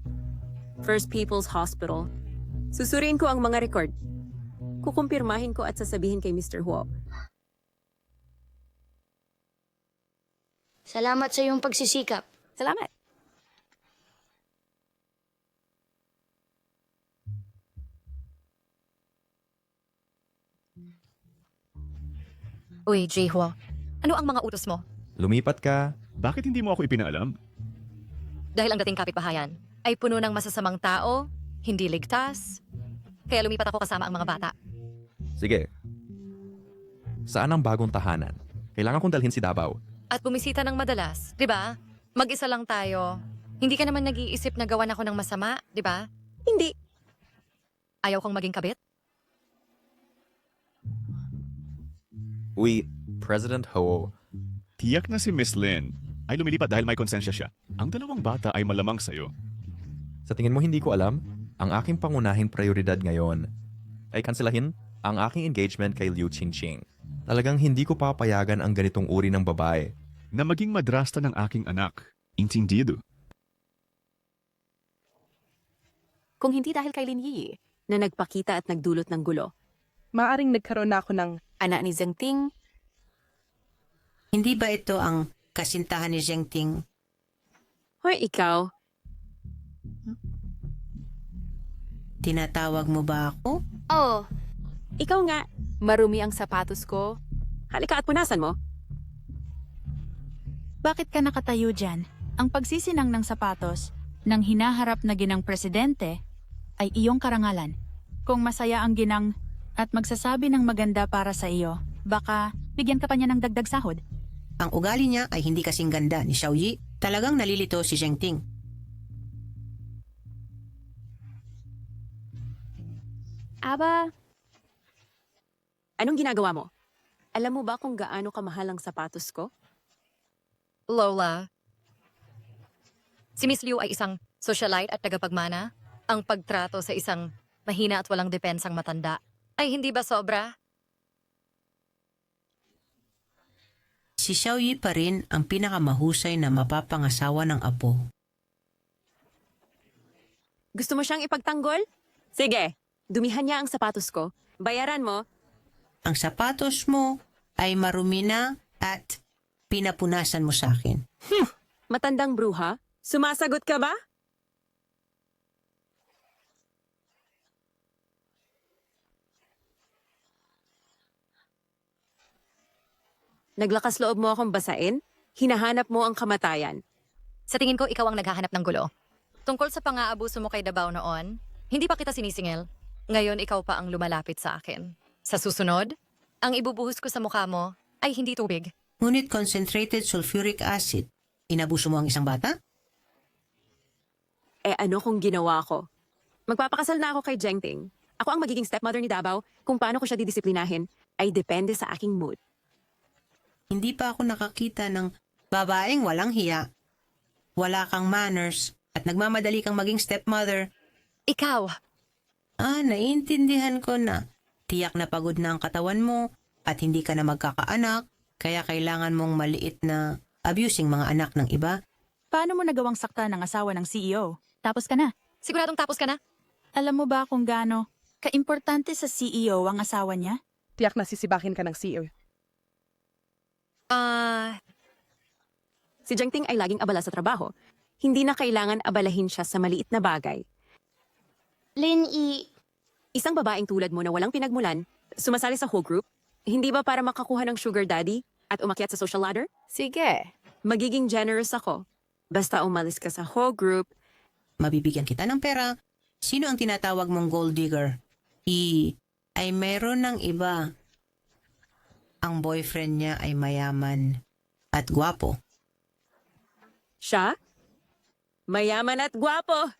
First People's Hospital. Susuriin ko ang mga record. Kukumpirmahin ko at sasabihin kay Mr. Huo. Salamat sa iyong pagsisikap. Salamat. Uy, Jihwa. Ano ang mga utos mo? Lumipat ka, Bakit hindi mo ako ipinaalam? Dahil ang dating kapitbahayan ay puno ng masasamang tao, hindi ligtas, kaya lumipat ako kasama ang mga bata. Sige. Saan ang bagong tahanan? Kailangan kong dalhin si Davao. At bumisita ng madalas, di ba? Mag-isa lang tayo. Hindi ka naman nag-iisip na gawan ako ng masama, di ba? Hindi. Ayaw kong maging kabit? President Ho, Tiyak na si Miss Lin ay lumilipat dahil may konsensya siya. Ang dalawang bata ay malamang sa'yo. sa tingin mo hindi ko alam? Ang aking pangunahing prioridad ngayon ay kanselahin ang aking engagement kay Liu Qingqing. Talagang hindi ko papayagan ang ganitong uri ng babae. Na maging madrasta ng aking anak. Intindido. Kung hindi dahil kay Lin Yi, Na nagpakita at nagdulot ng gulo. Maaring nagkaroon na ako ng anak ni Zheng Ting, Hindi ba ito ang kasintahan ni Zheng Ting? Hoy, ikaw. Tinatawag mo ba ako? Oh. Ikaw nga. marumi ang sapatos ko. Halika at punasan mo. Bakit ka nakatayo dyan? Ang pagsisinang ng sapatos ng hinaharap na ginang presidente ay iyong karangalan. Kung masaya ang ginang at magsasabi ng maganda para sa iyo, baka bigyan ka pa niya ng dagdag sahod. Ang ugali niya ay hindi kasing ganda ni Xiao Yi. Talagang nalilito si Zheng Ting. Aba. Anong ginagawa mo? Alam mo ba kung gaano kamahal ang sapatos ko? Lola, si Miss Liu ay isang socialite at tagapagmana. Ang pagtrato sa isang mahina at walang depensang matanda ay hindi ba sobra? Si Xiao Yi pa rin ang pinakamahusay na mapapangasawa ng apo. Gusto mo siyang ipagtanggol? Sige, dumihan niya ang sapatos ko. Bayaran mo. Ang sapatos mo ay marumi na at pinapunasan mo sa akin. Matandang bruha? Sumasagot ka ba? Naglakas loob mo akong basain? Hinahanap mo ang kamatayan. Sa tingin ko, ikaw ang naghahanap ng gulo. Tungkol sa pang-aabuso mo kay Davao noon, hindi pa kita sinisingil. Ngayon, ikaw pa ang lumalapit sa akin. Sa susunod, ang ibubuhos ko sa mukha mo ay hindi tubig. Ngunit concentrated sulfuric acid. Inabuso mo ang isang bata? Eh ano kung ginawa ko? Magpapakasal na ako kay Zheng Ting. Ako ang magiging stepmother ni Davao. Kung paano ko siya didisiplinahin ay depende sa aking mood. Hindi pa ako nakakita ng babaeng walang hiya. Wala kang manners at nagmamadali kang maging stepmother. Ikaw! Naiintindihan ko na. Tiyak na pagod na ang katawan mo at hindi ka na magkakaanak, kaya kailangan mong maliit na abusing mga anak ng iba. Paano mo nagawang sakta ng asawa ng CEO? Tapos ka na. Siguradong tapos ka na? Alam mo ba kung gaano kaimportante sa CEO ang asawa niya? tiyak na sisibakin ka ng CEO. Si Zheng Ting ay laging abala sa trabaho. Hindi na kailangan abalahin siya sa maliit na bagay. Lin Yi. Isang babaeng tulad mo na walang pinagmulan, sumasali sa whole group, hindi ba para makakuha ng sugar daddy at umakyat sa social ladder? Sige. Magiging generous ako. Basta umalis ka sa whole group. Mabibigyan kita ng pera. Sino ang tinatawag mong gold digger? Ay meron ng iba. Ang boyfriend niya ay mayaman at gwapo. Siya? Mayaman at gwapo.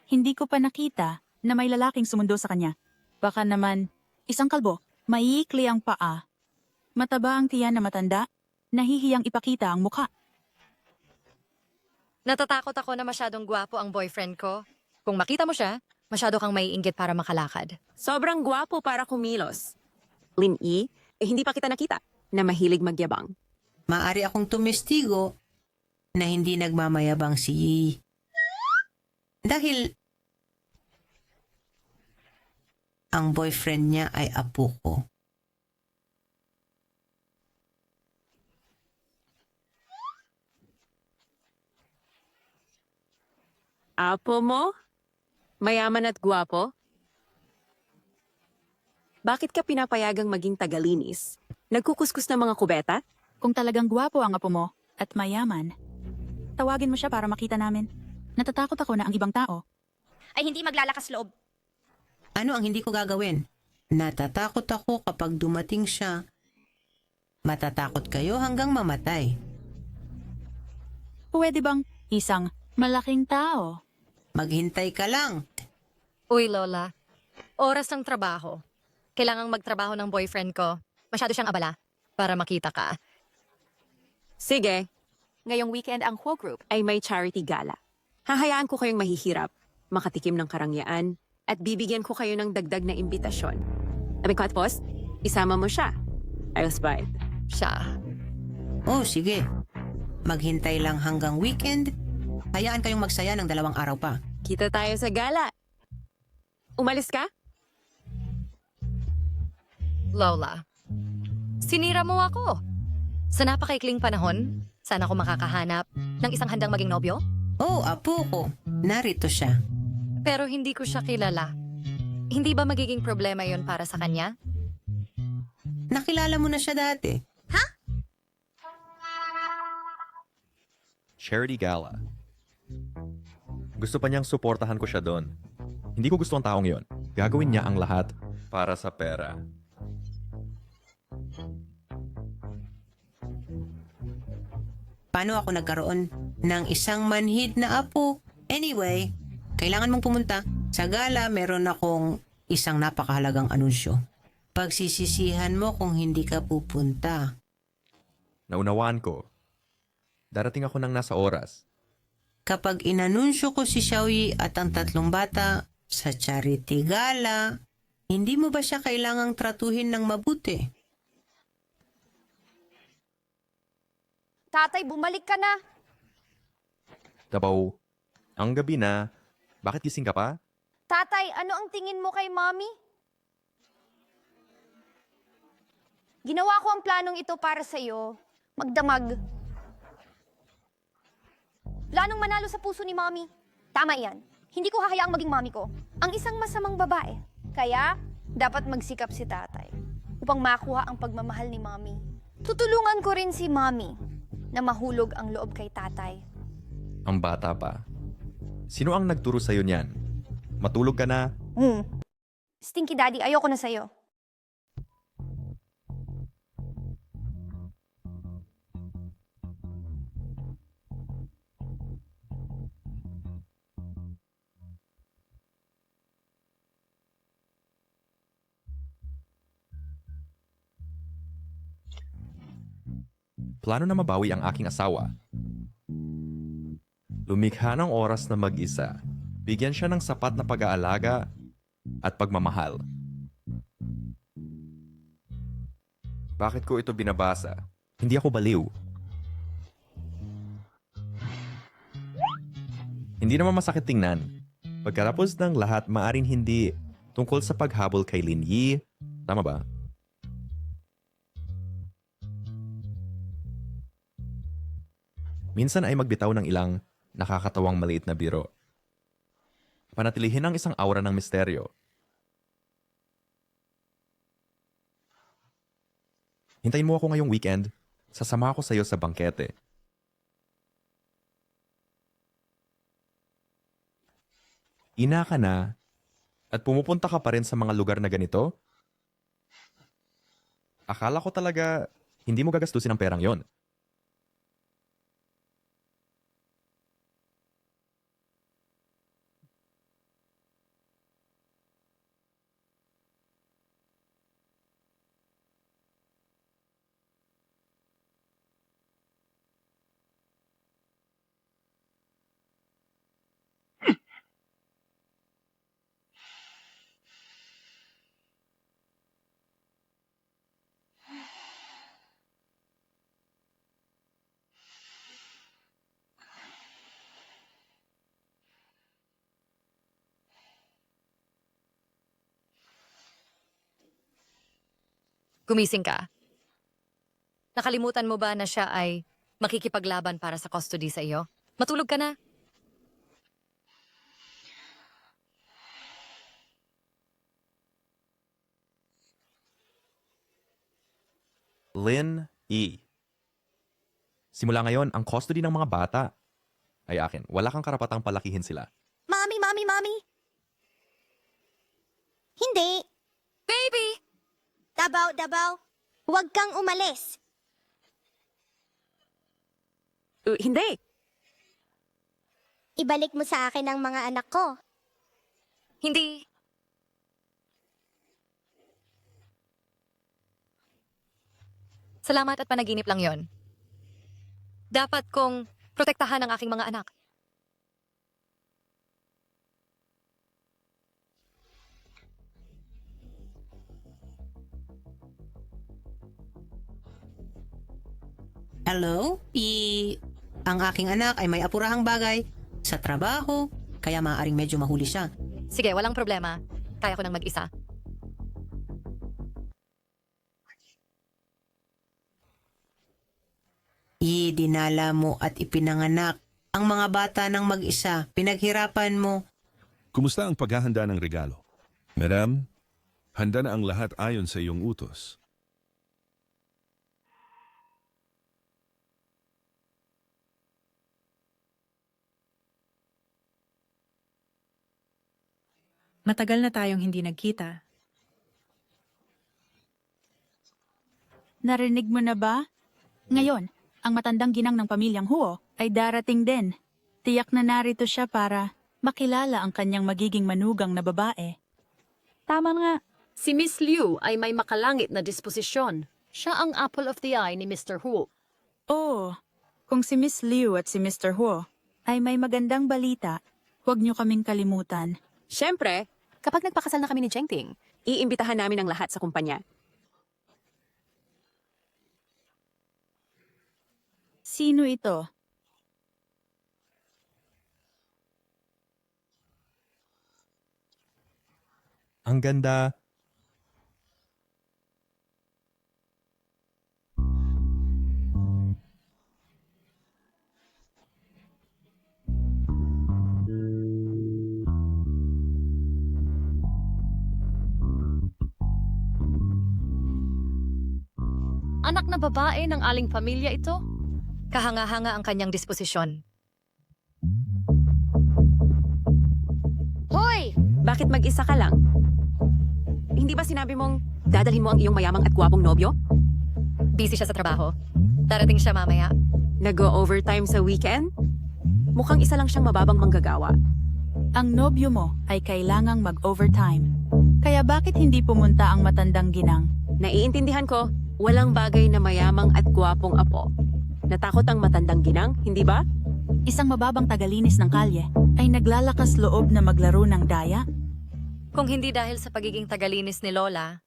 Hindi ko pa nakita na may lalaking sumundo sa kanya. Baka naman, isang kalbo, maiikli ang paa. Mataba ang tiyan na matanda, nahihiyang ipakita ang mukha. Natatakot ako na masyadong gwapo ang boyfriend ko. Kung makita mo siya, masyado kang maiinggit para makalakad. Sobrang gwapo para kumilos. Lin Yi, hindi pa kita nakita na mahilig magyabang. Maari akong tumestigo na hindi nagmamayabang si Yi. Dahil ang boyfriend niya ay apo ko. Apo mo? Mayaman at gwapo? Bakit ka pinapayagang maging tagalinis? Nagkukuskus ng mga kubeta? Kung talagang gwapo ang apo mo at mayaman, tawagin mo siya para makita namin. Natatakot ako na ang ibang tao Ay hindi maglalakas loob. Ano ang hindi ko gagawin? Natatakot ako kapag dumating siya. Matatakot kayo hanggang mamatay. Pwede bang isang malaking tao? Maghintay ka lang. Uy, Lola. Oras ng trabaho. Kailangang magtrabaho ng boyfriend ko. Masyado siyang abala para makita ka. Sige, Ngayong weekend ang Huo Group. ay may charity gala. Hahayaan ko kayong mahihirap, makatikim ng karangyaan, at bibigyan ko kayo ng dagdag na imbitasyon. Sabi ko at boss, isama mo siya. Ayos ba? Siya. Oh, sige. Maghintay lang hanggang weekend. Hayaan kayong magsaya ng 2 araw pa. Kita tayo sa gala. Umalis ka? Lola, sinira mo ako. Sa napakaikling panahon, sana ako makakahanap ng isang handang maging nobyo. Oh, apo ko. Narito siya. Pero hindi ko siya kilala. Hindi ba magiging problema yon para sa kanya? Nakilala mo na siya dati. Charity gala. Gusto pa niyang suportahan ko siya doon. Hindi ko gusto ang taong yon. Gagawin niya ang lahat para sa pera. Paano ako nagkaroon ng isang manhid na apo? Anyway, kailangan mong pumunta. Sa gala, meron akong isang napakahalagang anunsyo. Pagsisisihan mo kung hindi ka pupunta. Naunawaan ko. Darating ako ng nasa oras. Kapag inanunsyo ko si Xiaoyi at ang 3 bata sa charity gala, hindi mo ba siya kailangang tratuhin ng mabuti? Tatay, bumalik ka na. Dabaw, ang gabi na. Bakit gising ka pa? Tatay, ano ang tingin mo kay Mommy? Ginawa ko ang planong ito para sa'yo. Magdamag. Planong manalo sa puso ni Mommy. Tama yan. Hindi ko hahayaang maging Mommy ko ang isang masamang babae. Kaya, dapat magsikap si tatay upang makuha ang pagmamahal ni Mommy. Tutulungan ko rin si Mommy na mahulog ang loob kay tatay. Ang bata pa. Sino ang nagturo sa'yo niyan? Matulog ka na? Stinky Daddy, ayoko na sa'yo. Plano na mabawi ang aking asawa. Lumikha ng oras na mag-isa. Bigyan siya ng sapat na pag-aalaga at pagmamahal. Bakit ko ito binabasa? Hindi ako baliw. Hindi naman masakit tingnan. Pagkatapos ng lahat, maaring hindi tungkol sa paghabol kay Lin Yi. Tama ba? Minsan ay magbitaw ng ilang nakakatawang maliit na biro. Panatilihin ang isang aura ng misteryo. Hintayin mo ako ngayong weekend. Sasama ako sa iyo sa bangkete. Ina ka na at pumupunta ka pa rin sa mga lugar na ganito? Akala ko talaga hindi mo gagastusin ang perang yon. Gumising ka. Nakalimutan mo ba na siya ay makikipaglaban para sa custody sa iyo? Matulog ka na. Lin Yi. Simula ngayon, ang custody ng mga bata ay akin. Wala kang karapatang palakihin sila. Mommy, mommy, mommy. Hindi. Baby! Dabaw, dabaw. Huwag kang umalis. Hindi. Ibalik mo sa akin ang mga anak ko. Hindi. Salamat at panaginip lang yon. Dapat kong protektahan ang aking mga anak. Hello? Ang aking anak ay may apurahang bagay sa trabaho, kaya maaaring medyo mahuli siya. Sige, walang problema. Kaya ko nang mag-isa. Dinala mo at ipinanganak ang mga bata ng mag-isa. Pinaghirapan mo. Kumusta ang paghahanda ng regalo? Madam, handa na ang lahat ayon sa iyong utos. Matagal na tayong hindi nagkita. Narinig mo na ba? Ngayon, ang matandang ginang ng pamilyang Huo ay darating din. Tiyak na narito siya para makilala ang kanyang magiging manugang na babae. Tama nga. Si Miss Liu ay may makalangit na disposisyon. Siya ang apple of the eye ni Mr. Huo. Oo, kung si Miss Liu at si Mr. Huo ay may magandang balita, huwag niyo kaming kalimutan. Siyempre, kapag nagpakasal na kami ni Chengting, iimbitahan namin ang lahat sa kumpanya. Sino ito? Ang ganda. Anak na babae ng aling pamilya ito? Kahanga-hanga ang kanyang disposisyon. Hoy! Bakit mag-isa ka lang? Hindi ba sinabi mong dadalhin mo ang iyong mayamang at gwapong nobyo? Busy siya sa trabaho. Darating siya mamaya. Nag-o-overtime sa weekend? Mukhang isa lang siyang mababang manggagawa. Ang nobyo mo ay kailangang mag-overtime. Kaya bakit hindi pumunta ang matandang ginang? Naiintindihan ko, walang bagay na mayamang at gwapong apo. Natakot ang matandang ginang, hindi ba? Isang mababang tagalinis ng kalye ay naglalakas loob na maglaro ng daya? Kung hindi dahil sa pagiging tagalinis ni Lola,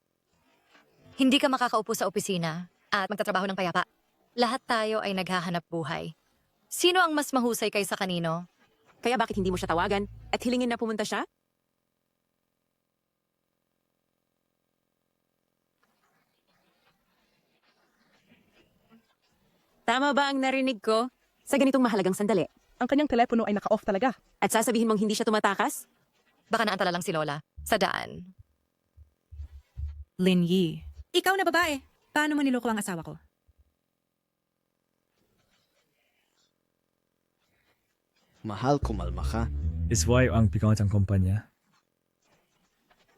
hindi ka makakaupo sa opisina at magtatrabaho ng payapa. Lahat tayo ay naghahanap buhay. Sino ang mas mahusay kaysa kanino? Kaya bakit hindi mo siya tawagan at hilingin na pumunta siya? Tama ba ang narinig ko sa ganitong mahalagang sandali? Ang kanyang telepono ay naka-off talaga. At sasabihin mong hindi siya tumatakas? Baka naantala lang si Lola sa daan. Lin Yi. Ikaw na babae. Paano mo niloko ang asawa ko? Mahal, kumalma ka. Iswayo ang pikantang kumpanya.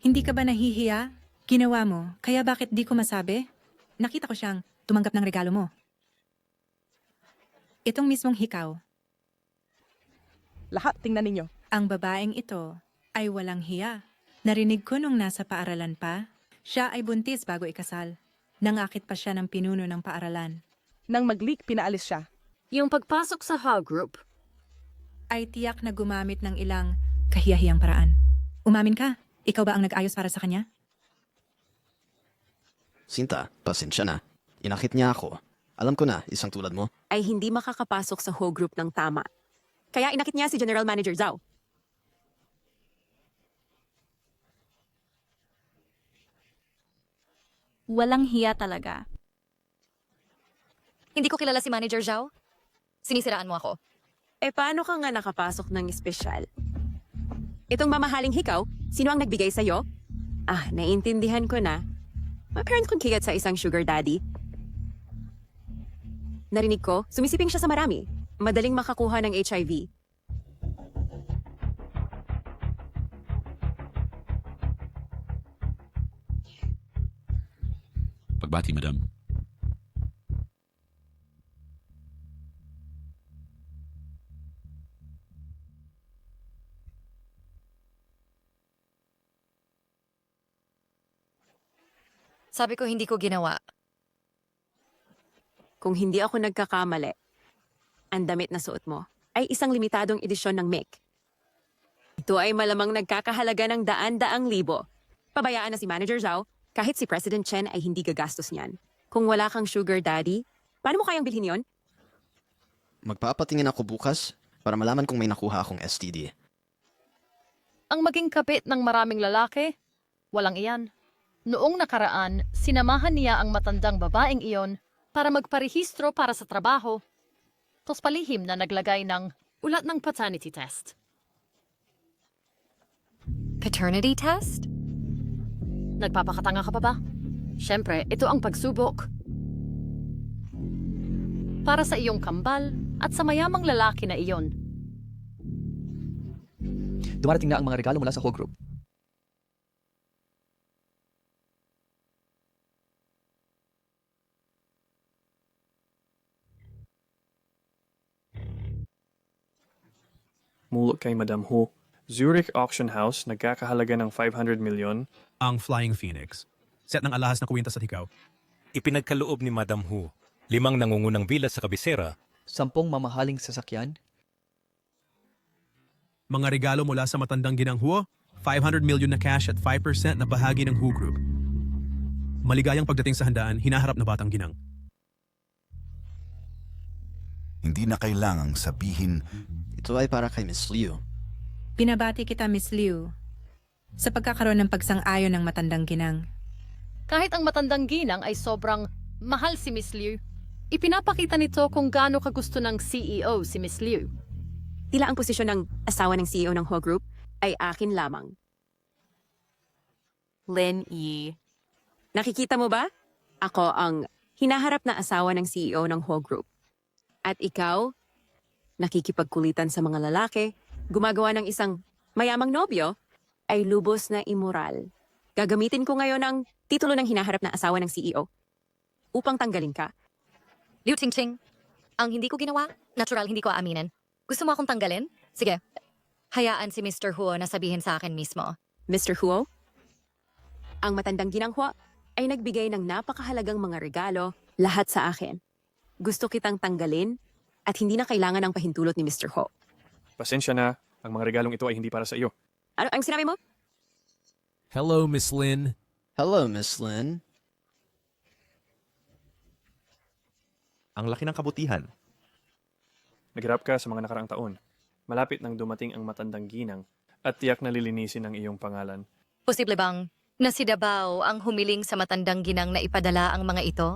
Hindi ka ba nahihiya? Ginawa mo, kaya bakit di ko masabi? Nakita ko siyang tumanggap ng regalo mo. Itong mismong hikaw. Lahat tingnan ninyo. Ang babaeng ito ay walang hiya. Narinig ko nung nasa paaralan pa, siya ay buntis bago ikasal. Nangakit pa siya ng pinuno ng paaralan. Nang mag-leak, pinaalis siya. Yung pagpasok sa Hall Group, Ay tiyak na gumamit ng ilang kahiyahiyang paraan. Umamin ka, ikaw ba ang nag-ayos para sa kanya? Sinta, pasensya na. Inakit niya ako. Alam ko na, isang tulad mo. Ay hindi makakapasok sa Ho Group ng tama. Kaya inakit niya si General Manager Zhao. Walang hiya talaga. Hindi ko kilala si Manager Zhao. Sinisiraan mo ako. Eh paano ka nga nakapasok ng espesyal? Itong mamahaling hikaw, sino ang nagbigay sa'yo? Ah, naiintindihan ko na. My parents kong kigat sa isang sugar daddy. Narinig ko, sumisiping siya sa marami. Madaling makakuha ng HIV. Pagbati, madam. Sabi ko hindi ko ginawa. Kung hindi ako nagkakamali, ang damit na suot mo ay isang limitadong edisyon ng MIC. Ito ay malamang nagkakahalaga ng daan-daang libo. Pabayaan na si Manager Zhao, kahit si President Chen ay hindi gagastos niyan. Kung wala kang sugar daddy, paano mo kayang bilhin yon? Magpapatingin ako bukas para malaman kung may nakuha akong STD. Ang maging kapit ng maraming lalaki, walang iyan. Noong nakaraan, sinamahan niya ang matandang babaeng iyon para magparehistro para sa trabaho. Tos palihim na naglagay ng ulat ng paternity test. Paternity test? Nagpapakatanga ka pa ba? Siyempre, ito ang pagsubok. Para sa iyong kambal at sa mayamang lalaki na iyon. Dumarating na ang mga regalo mula sa whole group. Mulot kay Madam Hu. Zurich Auction House nagkakahalaga ng 500 milyon. Ang Flying Phoenix. Set ng alahas na kwintas at ikaw. Ipinagkaloob ni Madam Hu. 5 nangungunang villa sa kabisera. 10 mamahaling sasakyan. Mga regalo mula sa matandang ginang Huo. 500 million na cash at 5% na bahagi ng Hu Group. Maligayang pagdating sa handaan, hinaharap na batang ginang. Hindi na kailangang sabihin. Ito ay para kay Miss Liu. Binabati kita, Miss Liu, sa pagkakaroon ng pagsang-ayon ng matandang ginang. Kahit ang matandang ginang ay sobrang mahal si Miss Liu, ipinapakita nito kung gaano kagusto ng CEO si Miss Liu. Tila ang posisyon ng asawa ng CEO ng Ho Group ay akin lamang. Lin Yi. Nakikita mo ba? Ako ang hinaharap na asawa ng CEO ng Ho Group. At ikaw, nakikipagkulitan sa mga lalaki, gumagawa ng isang mayamang nobyo, ay lubos na immoral. Gagamitin ko ngayon ang titulo ng hinaharap na asawa ng CEO upang tanggalin ka. Liu Qingqing, ang hindi ko ginawa, natural hindi ko aaminin. Gusto mo akong tanggalin? Sige. Hayaan si Mr. Huo na sabihin sa akin mismo. Mr. Huo, ang matandang ginang Huo ay nagbigay ng napakahalagang mga regalo lahat sa akin. Gusto kitang tanggalin at hindi na kailangan ng pahintulot ni Mr. Ho. Pasensya na, ang mga regalong ito ay hindi para sa iyo. Ano ang sinabi mo? Hello, Miss Lin. Hello, Miss Lin. Ang laki ng kabutihan. Naghirap ka sa mga nakaraang taon. Malapit nang dumating ang matandang ginang at tiyak na lilinisin ang iyong pangalan. Posible bang na si Dabao ang humiling sa matandang ginang na ipadala ang mga ito?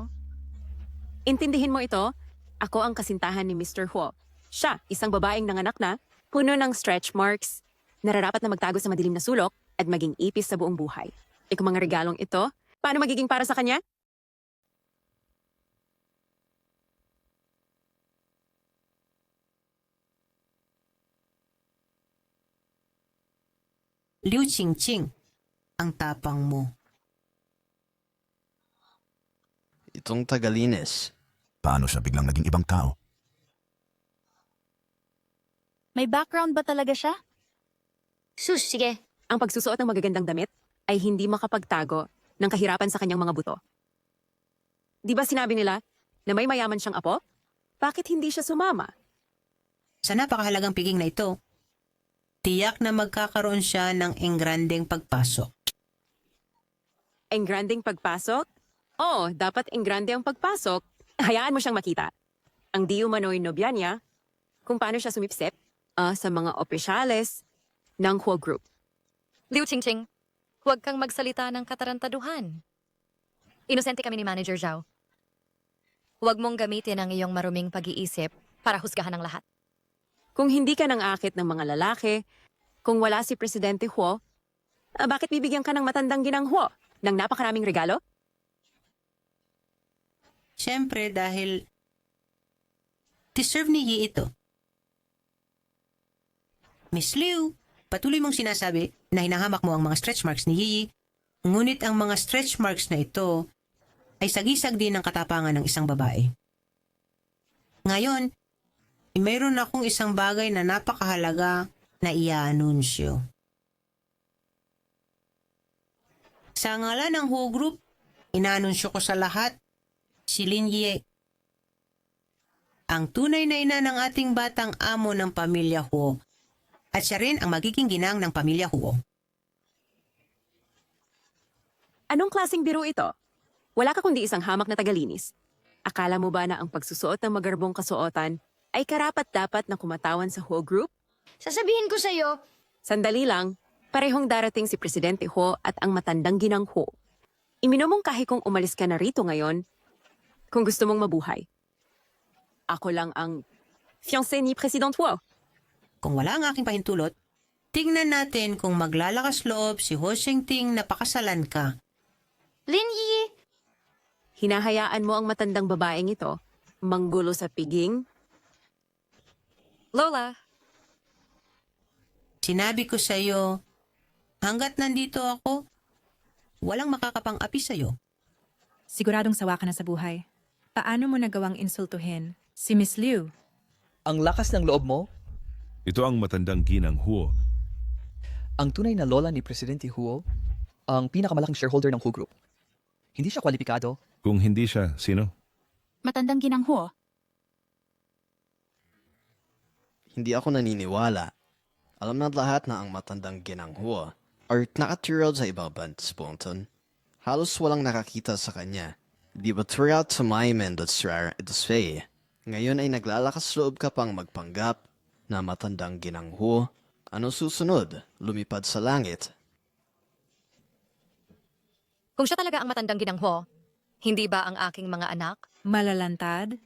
Intindihin mo ito, ako ang kasintahan ni Mr. Huo. Siya, isang babaeng nanganak na, puno ng stretch marks, nararapat na magtago sa madilim na sulok at maging ipis sa buong buhay. E kung mga regalong ito, paano magiging para sa kanya? Liu Qingqing, ang tapang mo. Itong tagalinis. Paano siya biglang naging ibang tao? May background ba talaga siya? Sus, sige. Ang pagsusuot ng magagandang damit ay hindi makapagtago ng kahirapan sa kanyang mga buto. Di ba sinabi nila na may mayaman siyang apo? Bakit hindi siya sumama? Sa napakahalagang piging na ito, tiyak na magkakaroon siya ng engrandeng pagpasok. Engrandeng pagpasok? Oo, dapat engrande ang pagpasok. Hayaan mo siyang makita. Ang di umano'y nobya niya, kung paano siya sumipsip sa mga opisyales ng Huo Group. Liu Qingqing, huwag kang magsalita ng katarantaduhan. Inosente kami ni Manager Zhao. Huwag mong gamitin ang iyong maruming pag-iisip para husgahan ang lahat. Kung hindi ka nang akit ng mga lalaki, kung wala si Presidente Huo, bakit bibigyan ka ng matandang ginang Huo ng napakaraming regalo? Siyempre dahil Deserve ni Yi ito. Miss Liu, patuloy mong sinasabi na hinahamak mo ang mga stretch marks ni Yi, ngunit ang mga stretch marks na ito ay sagisag din ng katapangan ng isang babae. Ngayon, mayroon akong isang bagay na napakahalaga na i-anunsyo. Sa ngalan ng Huo Group, inaanunsyo ko sa lahat si Lin Yi, ang tunay na ina ng ating batang amo ng pamilya Huo, at siya rin ang magiging ginang ng pamilya Huo. Anong klaseng biro ito? Wala ka kundi isang hamak na tagalinis. Akala mo ba na ang pagsusuot ng magarbong kasuotan ay karapat-dapat na kumatawan sa Huo Group? Sasabihin ko sa'yo, Sandali lang, parehong darating si Presidente Huo at ang matandang ginang Huo. Iminumungkahi kong umalis ka na rito ngayon kung gusto mong mabuhay. Ako lang ang fiancé ni President Huo. Kung wala ang aking pahintulot, tingnan natin kung maglalakas loob si Ho Shengting na pakasalan ka. Lin Yi, Hinahayaan mo ang matandang babaeng ito manggulo sa piging? Lola, Sinabi ko sa iyo, hanggat nandito ako, walang makakapang-api sa iyo. Siguradong sawa ka na sa buhay. Paano mo nagawang insultuhin si Miss Liu? Ang lakas ng loob mo, Ito ang matandang ginang Huo. ang tunay na lola ni Presidente Huo, ang pinakamalaking shareholder ng Huo Group. Hindi siya kwalipikado. Kung hindi siya, sino? Matandang ginang Huo. Hindi ako naniniwala. Alam na lahat na ang matandang ginang Huo ay nakatiraw sa ibang bansa, Sponton. Halos walang nakakita sa kanya. Di ba throughout to my men that's rare ito sway. Ngayon ay naglalakas loob ka pang magpanggap na matandang ginang Huo. Ano susunod? Lumipad sa langit. kung siya talaga ang matandang ginang Huo, hindi ba ang aking mga anak? Malalantad?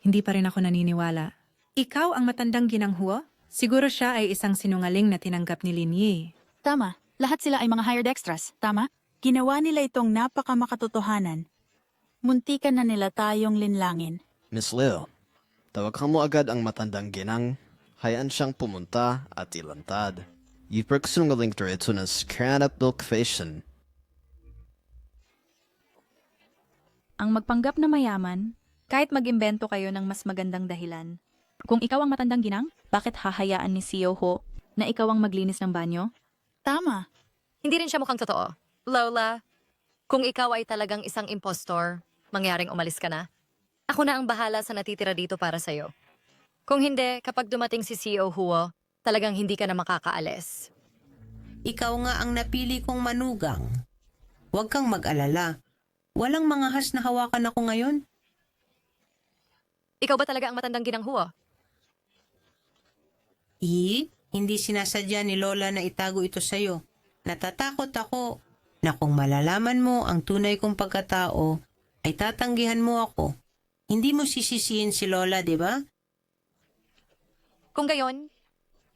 Hindi pa rin ako naniniwala. Ikaw ang matandang ginang Huo? Siguro siya ay isang sinungaling na tinanggap ni Lin Yi. Tama, lahat sila ay mga hired extras, tama? Ginawa nila itong napakamakatotohanan. Muntikan na nila tayong linlangin. Miss Liu, tawagan mo agad ang matandang ginang. Hayaan siyang pumunta at ilantad. Ipagsungaling ito na scrap milk fashion. Ang magpanggap na mayaman, kahit mag-imbento kayo ng mas magandang dahilan. Kung ikaw ang matandang ginang, bakit hahayaan ni CEO Ho na ikaw ang maglinis ng banyo? Tama. Hindi rin siya mukhang totoo. Lola, kung ikaw ay talagang isang impostor, mangyaring umalis ka na. Ako na ang bahala sa natitira dito para sa'yo. Kung hindi, kapag dumating si CEO Huo, talagang hindi ka na makakaalis. Ikaw nga ang napili kong manugang. Huwag kang mag-alala. Walang mga has na hawakan ako ngayon. Ikaw ba talaga ang matandang ginang Huo? Hindi sinasadya ni Lola na itago ito sa'yo. Natatakot ako na kung malalaman mo ang tunay kong pagkatao, ay tatanggihan mo ako. Hindi mo sisisihin si Lola, di ba? Kung gayon,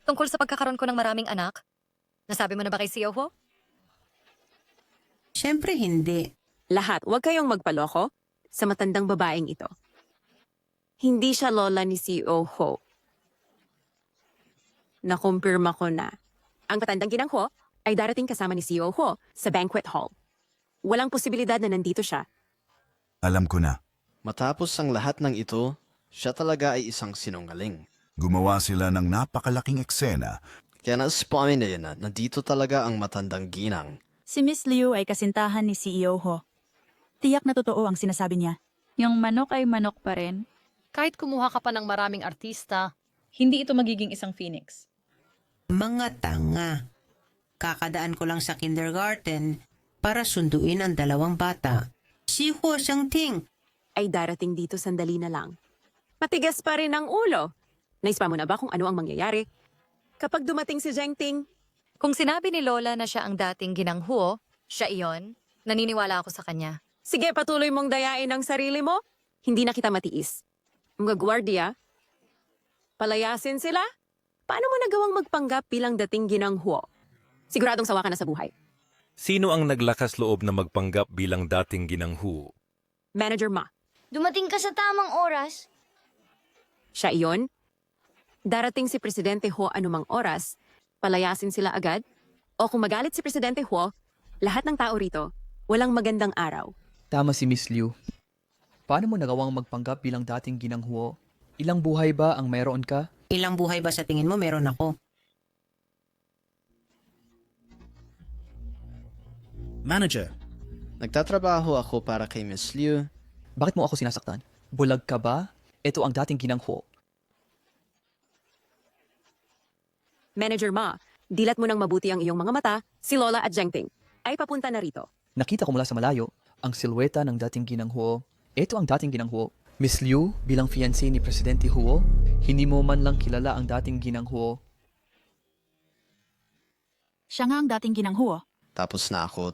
tungkol sa pagkakaroon ko ng maraming anak, nasabi mo na ba kay CEO Huo? Siyempre hindi. Lahat, huwag kayong magpaloko sa matandang babaeng ito. Hindi siya lola ni CEO Ho. Nakumpirma ko na. Ang matandang ginang Ho ay darating kasama ni CEO Ho sa banquet hall. Walang posibilidad na nandito siya. Alam ko na. Matapos ang lahat ng ito, siya talaga ay isang sinungaling. Gumawa sila ng napakalaking eksena. Kaya na-spawnin na yun na nandito talaga ang matandang ginang. Si Miss Liu ay kasintahan ni CEO Ho. Tiyak na totoo ang sinasabi niya. Yung manok ay manok pa rin. Kahit kumuha ka pa ng maraming artista, Hindi ito magiging isang phoenix. Mga tanga. Kakadaan ko lang sa kindergarten para sunduin ang dalawang bata. Si Huo Shengting ay darating dito sandali na lang. Matigas pa rin ang ulo. Naispa mo na ba kung ano ang mangyayari? Kapag dumating si Zhengting, Kung sinabi ni Lola na siya ang dating ginang Huo, siya iyon, naniniwala ako sa kanya. sige patuloy mong dayain ang sarili mo. Hindi na kita matiis. Mga gwardiya, palayasin sila? Paano mo nagawang magpanggap bilang dating ginang Huo? Siguradong sawa ka na sa buhay. Sino ang naglakas loob na magpanggap bilang dating ginang Huo? Manager Ma. dumating ka sa tamang oras. Siya iyon? Darating si Presidente Ho anumang oras, palayasin sila agad? O kung magalit si Presidente Ho, lahat ng tao rito, walang magandang araw. Tama si Miss Liu. Paano mo nagawang magpanggap bilang dating ginang Huo? Ilang buhay ba ang mayroon ka? Ilang buhay ba sa tingin mo meron ako? Manager. Nagtatrabaho ako para kay Miss Liu. Bakit mo ako sinasaktan? Bulag ka ba? Ito ang dating ginang Huo. Manager Ma, dilat mo ng mabuti ang iyong mga mata, si Lola at Jengting ay papunta na rito. Nakita ko mula sa malayo ang silweta ng dating ginang Huo. Ito ang dating ginang Huo. Miss Liu, bilang fiancé ni Presidente Huo, hindi mo man lang kilala ang dating ginang Huo. Siya nga ang dating ginang Huo. Tapos na ako.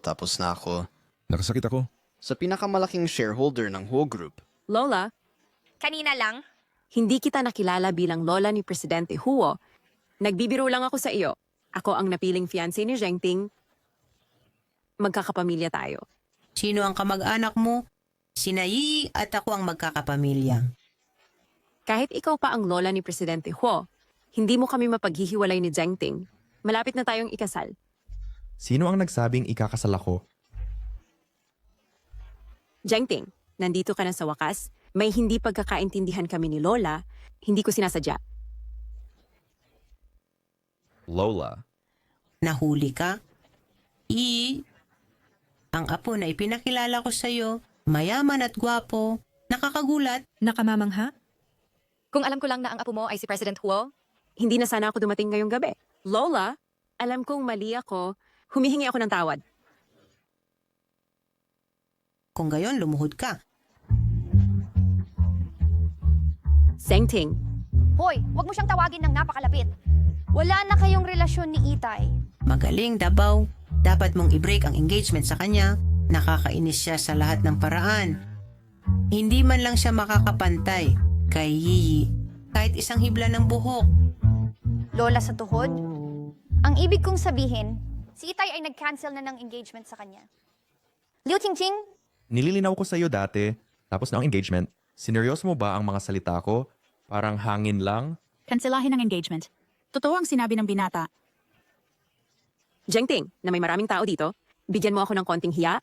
Nakasakit ako. Sa pinakamalaking shareholder ng Huo Group. Lola, Kanina lang. hindi kita nakilala bilang Lola ni Presidente Huo. Nagbibiro lang ako sa iyo. Ako ang napiling fiancé ni Jengting. Magkakapamilya tayo. Sino ang kamag-anak mo? Sina Yi at ako ang magkakapamilya. Kahit ikaw pa ang lola ni Presidente Huo, hindi mo kami mapaghihiwalay ni Jengting. Malapit na tayong ikasal. Sino ang nagsabing ikakasal ako? Jengting, nandito ka na sa wakas. May hindi pagkakaintindihan kami ni Lola. Hindi ko sinasadya. Lola. Nahuli ka? Ang apo na ipinakilala ko sa'yo, mayaman at gwapo, nakakagulat. Nakamamangha? Kung alam ko lang na ang apo mo ay si President Huo, Hindi na sana ako dumating ngayong gabi. Lola, alam kong mali ako. Humihingi ako ng tawad. Kung gayon, lumuhod ka. Jengting, Hoy, wag mo siyang tawagin ng napakalapit. Wala na kayong relasyon ni Itay. Magaling, Dabaw. Dapat mong i-break ang engagement sa kanya. Nakakainis siya sa lahat ng paraan. Hindi man lang siya makakapantay kay Yi. Kahit isang hibla ng buhok. Lola sa tuhod? Ang ibig kong sabihin, si Itay ay nag-cancel na ng engagement sa kanya. Liu Qingqing, Nililinaw ko sa iyo dati, tapos na ang engagement. Sineryoso mo ba ang mga salita ko? Parang hangin lang? Kanselahin ang engagement. Totoo ang sinabi ng binata. Jengting, na may maraming tao dito, bigyan mo ako ng konting hiya.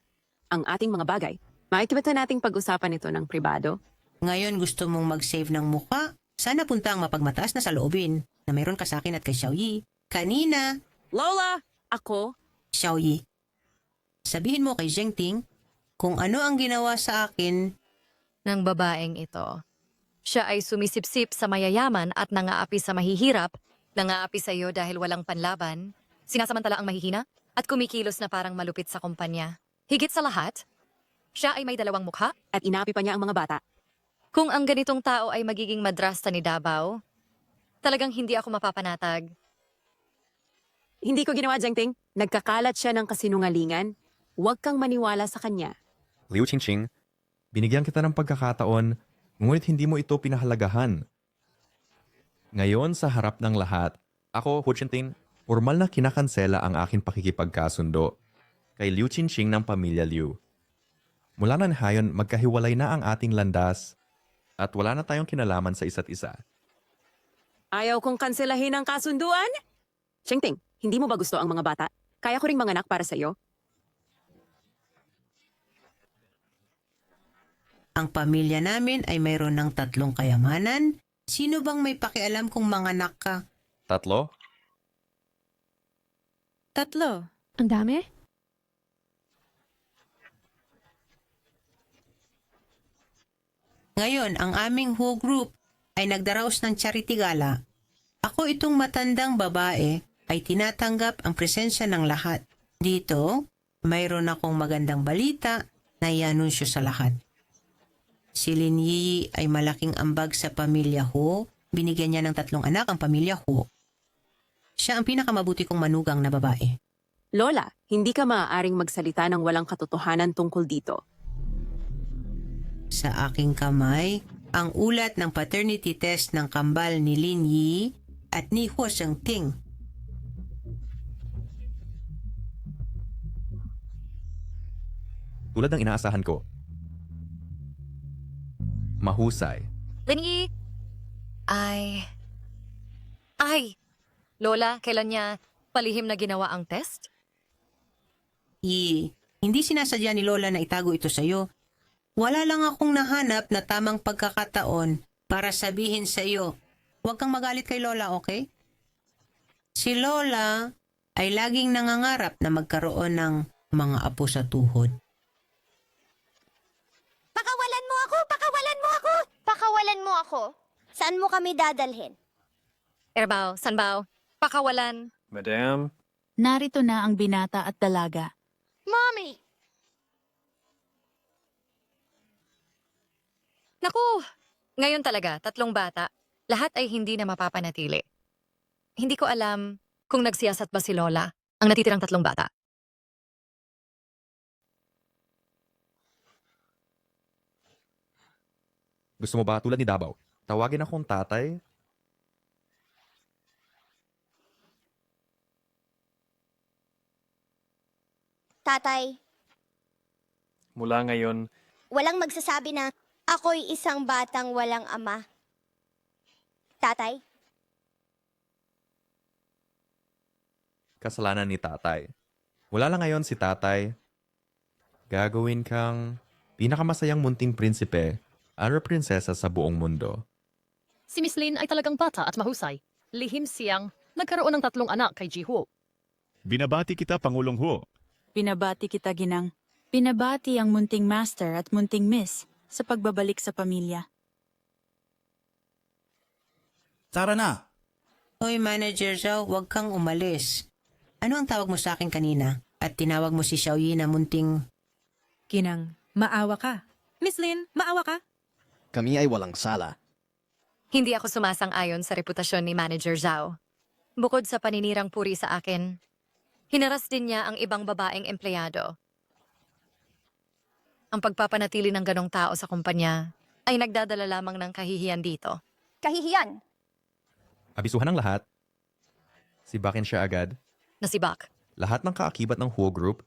Ang ating mga bagay. Makikita nating pag-usapan ito ng pribado. Ngayon gusto mong mag-save ng mukha? Sana punta ang mapagmataas na saloobin na mayroon ka sa akin at kay Xiaoyi. Kanina, Lola, ako, Xiaoyi, sabihin mo kay Jengting kung ano ang ginawa sa akin. ng babaeng ito. Siya ay sumisipsip sa mayayaman at nangaapi sa mahihirap, nangaapi sa iyo dahil walang panlaban, sinasamantala ang mahihina, at kumikilos na parang malupit sa kumpanya. Higit sa lahat, siya ay may dalawang mukha at inaapi pa niya ang mga bata. Kung ang ganitong tao ay magiging madrasta ni Davao, talagang hindi ako mapapanatag. Hindi ko ginawa, Jengting. Nagkakalat siya ng kasinungalingan. Huwag kang maniwala sa kanya. Liu Qingqing, binigyan kita ng pagkakataon, ngunit hindi mo ito pinahalagahan. Ngayon sa harap ng lahat, ako, Hu Jinting, formal na kinakansela ang aking pakikipagkasundo kay Liu Qingqing ng pamilya Liu. Mula na hayon, magkahiwalay na ang ating landas at wala na tayong kinalaman sa isa't isa. Ayaw kong kanselahin ang kasunduan? Jengting, hindi mo ba gusto ang mga bata? Kaya ko ring manganak para sa iyo. Ang pamilya namin ay mayroon ng 3 kayamanan. Sino bang may pakialam kung manganak ka? 3? 3. Ang dami? Ngayon, ang aming Who Group ay nagdaraos ng charity gala. Ako itong matandang babae ay tinatanggap ang presensya ng lahat. Dito, mayroon akong magandang balita na i-anunsyo sa lahat. Si Lin Yi ay malaking ambag sa pamilya Ho. Binigyan niya ng 3 anak ang pamilya Ho. Siya ang pinakamabuti kong manugang na babae. Lola, hindi ka maaaring magsalita ng walang katotohanan tungkol dito. Sa aking kamay, ang ulat ng paternity test ng kambal ni Lin Yi at ni Huo Shengting. Tulad ng inaasahan ko. Mahusay. Lin Yi, Ay... Lola, kailan niya palihim na ginawa ang test? Hindi sinasadya ni Lola na itago ito sa'yo. Wala lang akong nahanap na tamang pagkakataon para sabihin sa iyo. Huwag kang magalit kay Lola, okay? Si Lola ay laging nangangarap na magkaroon ng mga apo sa tuhod. Pakawalan mo ako! Pakawalan mo ako! Pakawalan mo ako? Saan mo kami dadalhin? Erbaw, Sanbaw, pakawalan. Madam, Narito na ang binata at dalaga. Mommy! Naku, ngayon talaga, 3 bata. Lahat ay hindi na mapapanatili. Hindi ko alam kung nagsiyasat ba si Lola, ang natitirang 3 bata. Gusto mo ba tulad ni Dabaw? Tawagin akong tatay? Tatay, mula ngayon, walang magsasabi na ako'y isang batang walang ama. Tatay? Kasalanan ni tatay. Mula lang ngayon si tatay, gagawin kang pinakamasayang munting prinsipe at prinsesa sa buong mundo. Si Miss Lin ay talagang bata at mahusay. Lihim siyang nagkaroon ng 3 anak kay Ji-ho. Binabati kita, Pangulong Ho. Binabati kita, Ginang. Binabati ang munting master at munting miss sa pagbabalik sa pamilya. Tara na! Hoy, Manager Zhao, huwag kang umalis. Ano ang tawag mo sa akin kanina? At tinawag mo si Xiaoyi na munting... Ginang, maawa ka. Miss Lin, maawa ka. Kami ay walang sala. Hindi ako sumasang-ayon sa reputasyon ni Manager Zhao. Bukod sa paninirang puri sa akin, hinaras din niya ang ibang babaeng empleyado. Ang pagpapanatili ng ganong tao sa kumpanya ay nagdadala lamang ng kahihiyan dito. Kahihiyan? Abisuhan ng lahat. Sibakin siya agad. Nasibak. Lahat ng kaakibat ng Huo Group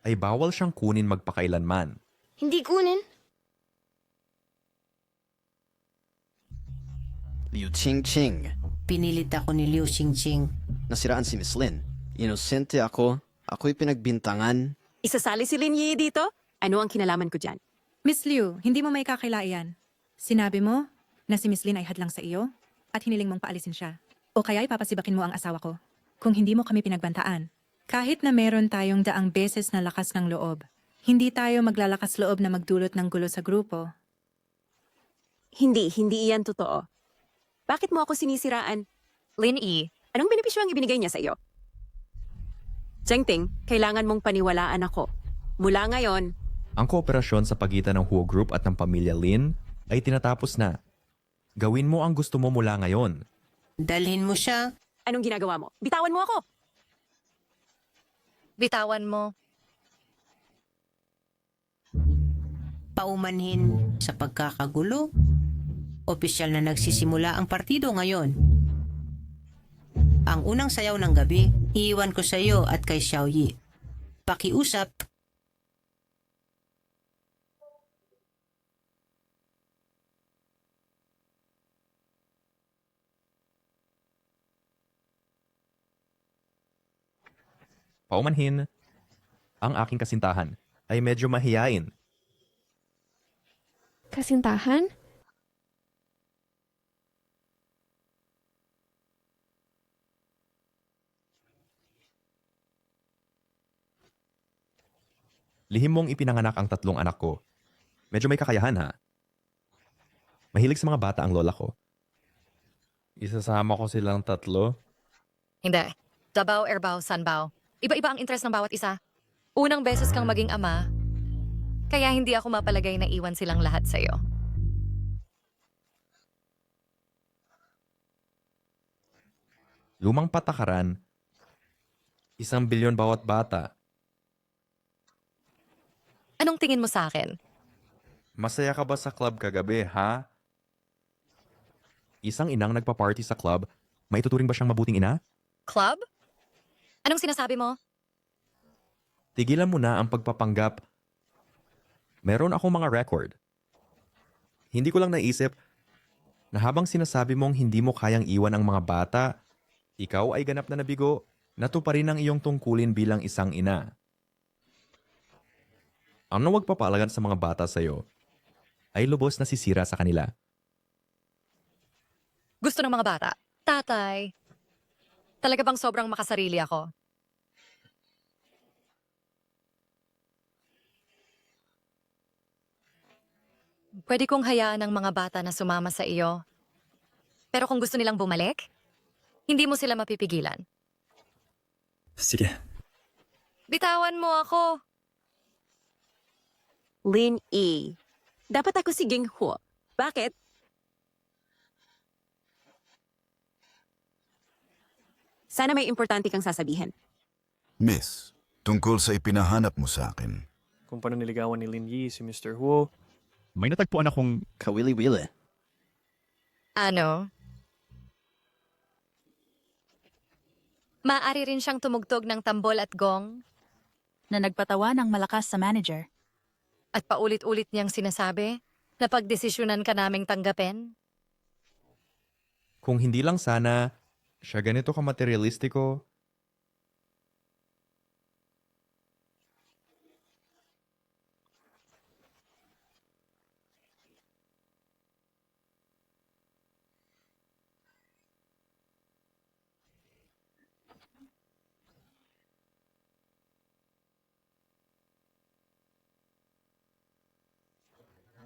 ay bawal siyang kunin magpakailanman. Hindi kunin. Liu Qingqing. Pinilit ako ni Liu Qingqing. Nasiraan si Miss Lin. Inosente ako. Ako'y pinagbintangan. Isasali si Lin Yi dito? Ano ang kinalaman ko dyan? Miss Liu, hindi mo may kakilaian. Sinabi mo na si Miss Lin ay hadlang sa iyo at hiniling mong paalisin siya. O kaya ipapasibakin mo ang asawa ko. Kung hindi mo kami pinagbantaan. Kahit na meron tayong daang beses na lakas ng loob, hindi tayo maglalakas loob na magdulot ng gulo sa grupo. Hindi iyan totoo. Bakit mo ako sinisiraan? Lin Yi, anong benepisyo ang ibinigay niya sa iyo? Zhengting, kailangan mong paniwalaan ako. Mula ngayon, Ang kooperasyon sa pagitan ng Huo Group at ng pamilya Lin ay tinatapos na. Gawin mo ang gusto mo mula ngayon. Dalhin mo siya. Anong ginagawa mo? Bitawan mo ako! Bitawan mo. Paumanhin sa pagkakagulo. Opisyal na nagsisimula ang partido ngayon. Ang unang sayaw ng gabi, iiwan ko sa iyo at kay Xiaoyi. Pakiusap. Paumanhin, ang aking kasintahan ay medyo mahiyain. Kasintahan? Lihim mong ipinanganak ang 3 anak ko. Medyo may kakayahan ha. Mahilig sa mga bata ang lola ko. Isasama ko silang 3. Hindi. Dabaw, Erbaw, Sanbaw. Iba-iba ang interest ng bawat isa. Unang beses kang maging ama, kaya hindi ako mapalagay na iwan silang lahat sa'yo. Lumang patakaran, 1 bilyon bawat bata. Anong tingin mo sa akin? Masaya ka ba sa club kagabi, ha? Isang inang nagpa-party sa club, may tuturing ba siyang mabuting ina? Club? Anong sinasabi mo? Tigilan mo na ang pagpapanggap. Meron akong mga record. Hindi ko lang naisip, na habang sinasabi mong hindi mo kayang iwan ang mga bata, ikaw ay ganap na nabigo na tuparin ang iyong tungkulin bilang isang ina. Ang nawagpapalagan sa mga bata sa'yo ay lubos na sisira sa kanila. Gusto ng mga bata. Tatay, talaga bang sobrang makasarili ako? Pwede kong hayaan ang mga bata na sumama sa iyo. Pero kung gusto nilang bumalik, hindi mo sila mapipigilan. Sige. Bitawan mo ako. Lin E. Dapat ako si Ging Huo. Bakit? Sana may importante kang sasabihin. Miss, tungkol sa ipinahanap mo sa akin. Kung paano niligawan ni Lin Yi si Mr. Huo. May natagpuan akong kawili-wili. Ano? Maaari rin siyang tumugtog ng tambol at gong na nagpatawa ng malakas sa manager. at paulit-ulit niyang sinasabi na pagdesisyonan ka naming tanggapin. Kung hindi lang sana siya ganito ka-materialistiko,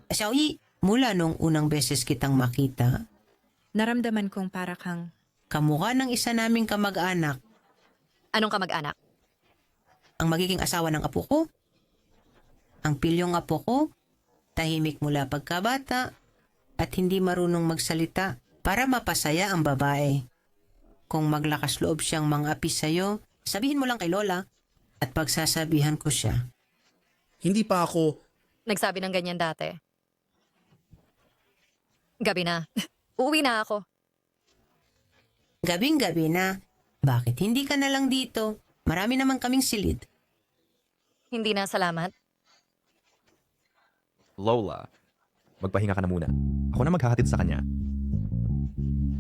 Xiaoyi, mula nung unang beses kitang makita, naramdaman kong para kang kamukha ng isa naming kamag-anak. Anong kamag-anak? Ang magiging asawa ng apo ko. Ang pilyong apo ko, tahimik mula pagkabata at hindi marunong magsalita para mapasaya ang babae. Kung maglakas loob siyang mang-api sa'yo, sabihin mo lang kay Lola at pagsasabihan ko siya. Hindi pa ako... Nagsabi ng ganyan dati. Gabi na. Uuwi na ako. Gabing-gabi na. Bakit hindi ka na lang dito? Marami naman kaming silid. Hindi na, salamat. Lola, magpahinga ka na muna. Ako na maghahatid sa kanya.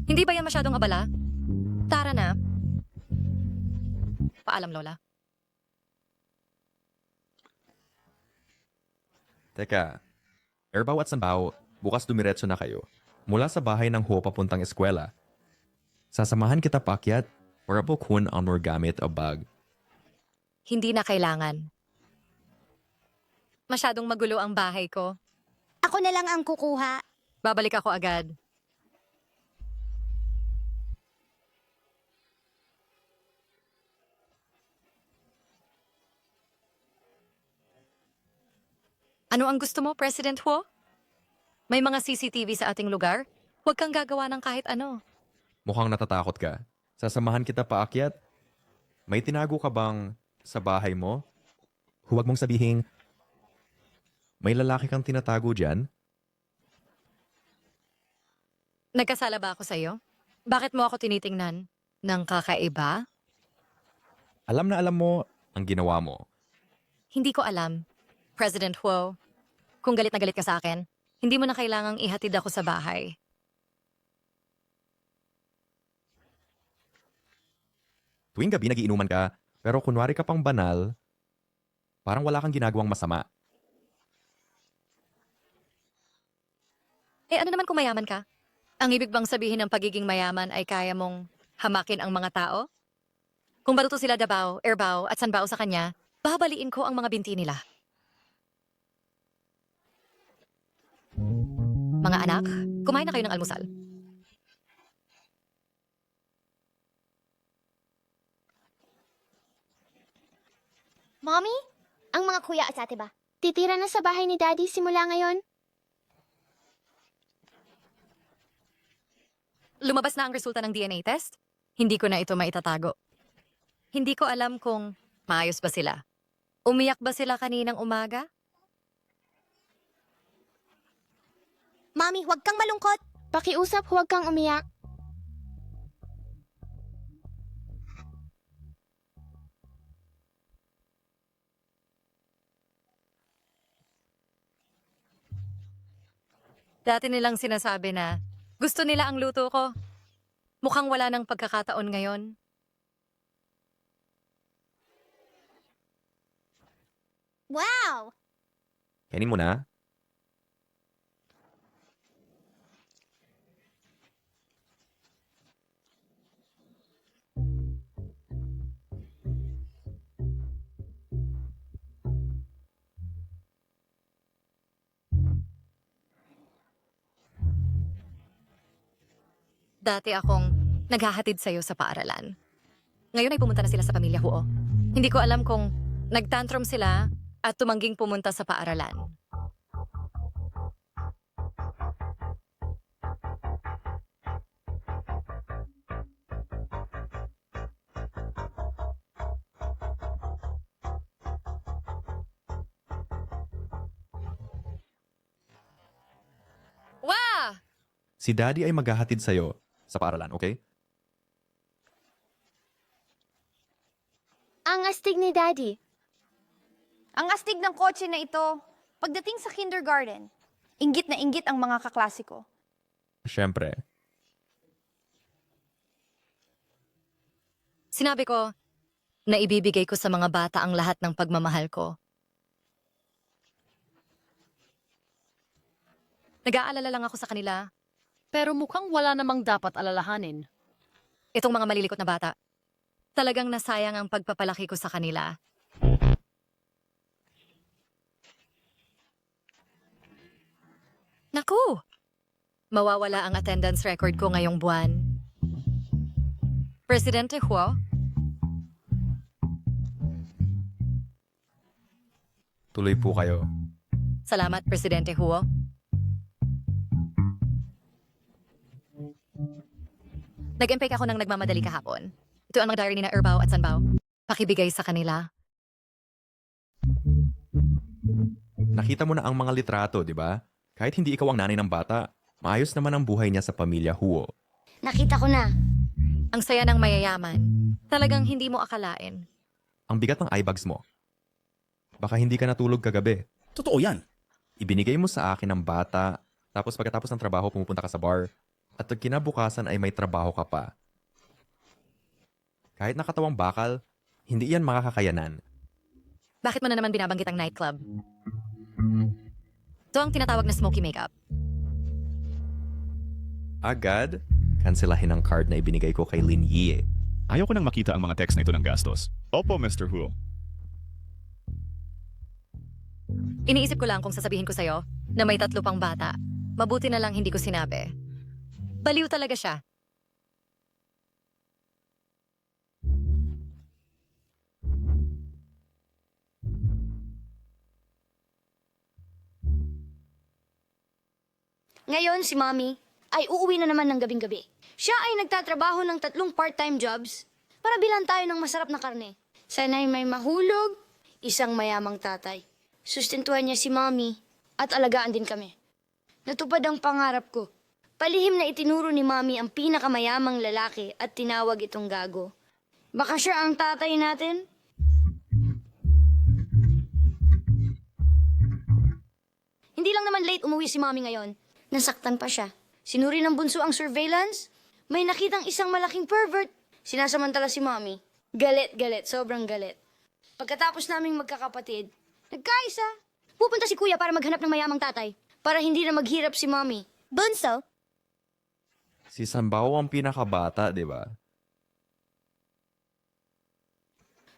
Hindi ba yan masyadong abala? Tara na. Paalam, Lola. Teka, Erbaw at Sanbao, bukas dumiretso na kayo. Mula sa bahay ng Ho papuntang eskwela. Sasamahan kita paakyat para bukhun ang more gamit o bag. Hindi na kailangan. Masyadong magulo ang bahay ko. Ako na lang ang kukuha. Babalik ako agad. Ano ang gusto mo, President Huo? May mga CCTV sa ating lugar? Huwag kang gagawa ng kahit ano. Mukhang natatakot ka. Sasamahan kita paakyat. May tinago ka bang sa bahay mo? Huwag mong sabihing, may lalaki kang tinatago dyan? Nagkasala ba ako sa'yo? Bakit mo ako tinitingnan? Ng kakaiba? Alam na alam mo ang ginawa mo. Hindi ko alam. President Huo, kung galit na galit ka sa akin, hindi mo na kailangang ihatid ako sa bahay. Tuwing gabi nagiinuman ka, pero kunwari ka pang banal, parang wala kang ginagawang masama. Eh ano naman kung mayaman ka? Ang ibig bang sabihin ng pagiging mayaman ay kaya mong hamakin ang mga tao? Kung baruto sila Davao, Erbao at Sanbao sa kanya, babaliin ko ang mga binti nila. Mga anak, kumain na kayo ng almusal. Mommy, ang mga kuya at ate ba? Titira na sa bahay ni Daddy simula ngayon? Lumabas na ang resulta ng DNA test? Hindi ko na ito maitatago. Hindi ko alam kung maayos ba sila. Umiyak ba sila kaninang umaga? Mommy, huwag kang malungkot. Pakiusap, huwag kang umiyak. Dati nilang sinasabi na Gusto nila ang luto ko. Mukhang wala ng pagkakataon ngayon. Wow! Kainin mo na. Dati akong naghahatid sa'yo sa paaralan. Ngayon ay pumunta na sila sa pamilya Huo. Hindi ko alam kung nagtantrum sila at tumangging pumunta sa paaralan. Wah! Si Daddy ay maghahatid sa'yo sa paaralan, okay? Ang astig ni Daddy. Ang astig ng kotse na ito. Pagdating sa kindergarten, inggit na inggit ang mga kaklase ko. Siyempre. Sinabi ko na ibibigay ko sa mga bata ang lahat ng pagmamahal ko. Nag-aalala lang ako sa kanila. Pero mukhang wala namang dapat alalahanin. Itong mga malilikot na bata. Talagang nasayang ang pagpapalaki ko sa kanila. Naku! Mawawala ang attendance record ko ngayong buwan. Presidente Huo? Tuloy po kayo. Salamat, Presidente Huo. Nag-impake ako ng nagmamadali kahapon. Ito ang mga diary ni na Erbao at Sanbao. Pakibigay sa kanila. Nakita mo na ang mga litrato, di ba? Kahit hindi ikaw ang nanay ng bata, maayos naman ang buhay niya sa pamilya Huo. Nakita ko na. Ang saya ng mayayaman. Talagang hindi mo akalain. Ang bigat ng eye bags mo. Baka hindi ka natulog kagabi. Totoo yan. Ibinigay mo sa akin ng bata, tapos pagkatapos ng trabaho pumupunta ka sa bar, at kinabukasan ay may trabaho ka pa. Kahit nakatawang bakal, hindi yan makakakayanan. Bakit mo na naman binabanggit ang nightclub? Ito ang tinatawag na smoky makeup. Agad, kanselahin ang card na ibinigay ko kay Lin Yi. Ayaw ko nang makita ang mga text na ito ng gastos. Opo, Mr. Huo. Iniisip ko lang kung sasabihin ko sa'yo na may 3 pang bata. Mabuti na lang hindi ko sinabi. Baliw talaga siya. Ngayon, si Mommy ay uuwi na naman ng gabing-gabi. Siya ay nagtatrabaho ng 3 part-time jobs para bilan tayo ng masarap na karne. Sana'y may mahulog, isang mayamang tatay. Sustentuhan niya si Mommy at alagaan din kami. Natupad ang pangarap ko. Palihim na itinuro ni Mommy ang pinakamayamang lalaki at tinawag itong gago. Baka siya ang tatay natin? Hindi lang naman late umuwi si Mommy ngayon. Nasaktan pa siya. Sinuri ng bunso ang surveillance. May nakitang isang malaking pervert. Sinasamantala si Mommy. Galit, sobrang galit. Pagkatapos naming magkakapatid, nagkaisa. Pupunta si Kuya para maghanap ng mayamang tatay. Para hindi na maghirap si Mommy. Bunso? Si Sanbao ang pinakabata, di ba?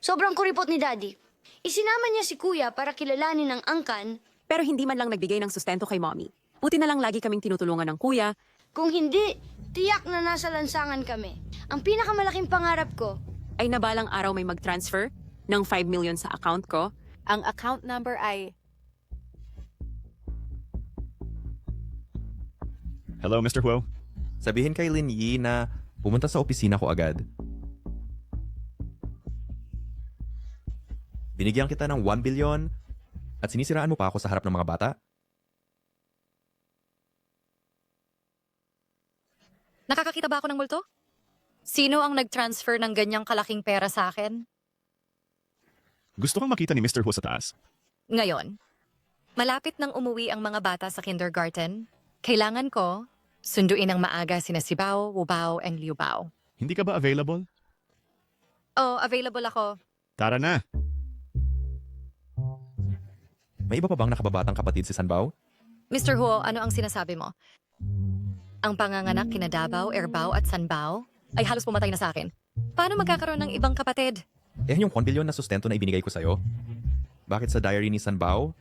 Sobrang kuripot ni Daddy. Isinama niya si Kuya para kilalanin ang angkan. Pero hindi man lang nagbigay ng sustento kay Mommy. Buti na lang lagi kaming tinutulungan ng kuya. Kung hindi, tiyak na nasa lansangan kami. Ang pinakamalaking pangarap ko ay nabalang araw may mag-transfer ng 5 million sa account ko. Ang account number ay... Hello, Mr. Huo. Sabihin kay Lin Yi na pumunta sa opisina ko agad. Binigyan kita ng 1 billion at sinisiraan mo pa ako sa harap ng mga bata? Nakakakita ba ako ng multo? Sino ang nag-transfer ng ganyang kalaking pera sa akin? Gusto kang makita ni Mr. Huo sa taas. Ngayon, malapit nang umuwi ang mga bata sa kindergarten. Kailangan ko Sunduin ng maaga sina Sibao, Wubao, and Liubao. Hindi ka ba available? Oh, available ako. Tara na. May iba pa bang nakababatang kapatid si Sanbao? Mr. Huo, ano ang sinasabi mo? Ang panganganak kina Davao, Erbao at Sanbao ay halos pumatay na sa akin. Paano magkakaroon ng ibang kapatid? Eh yung 1 bilyon na sustento na ibinigay ko sa'yo? Bakit sa diary ni Sanbao?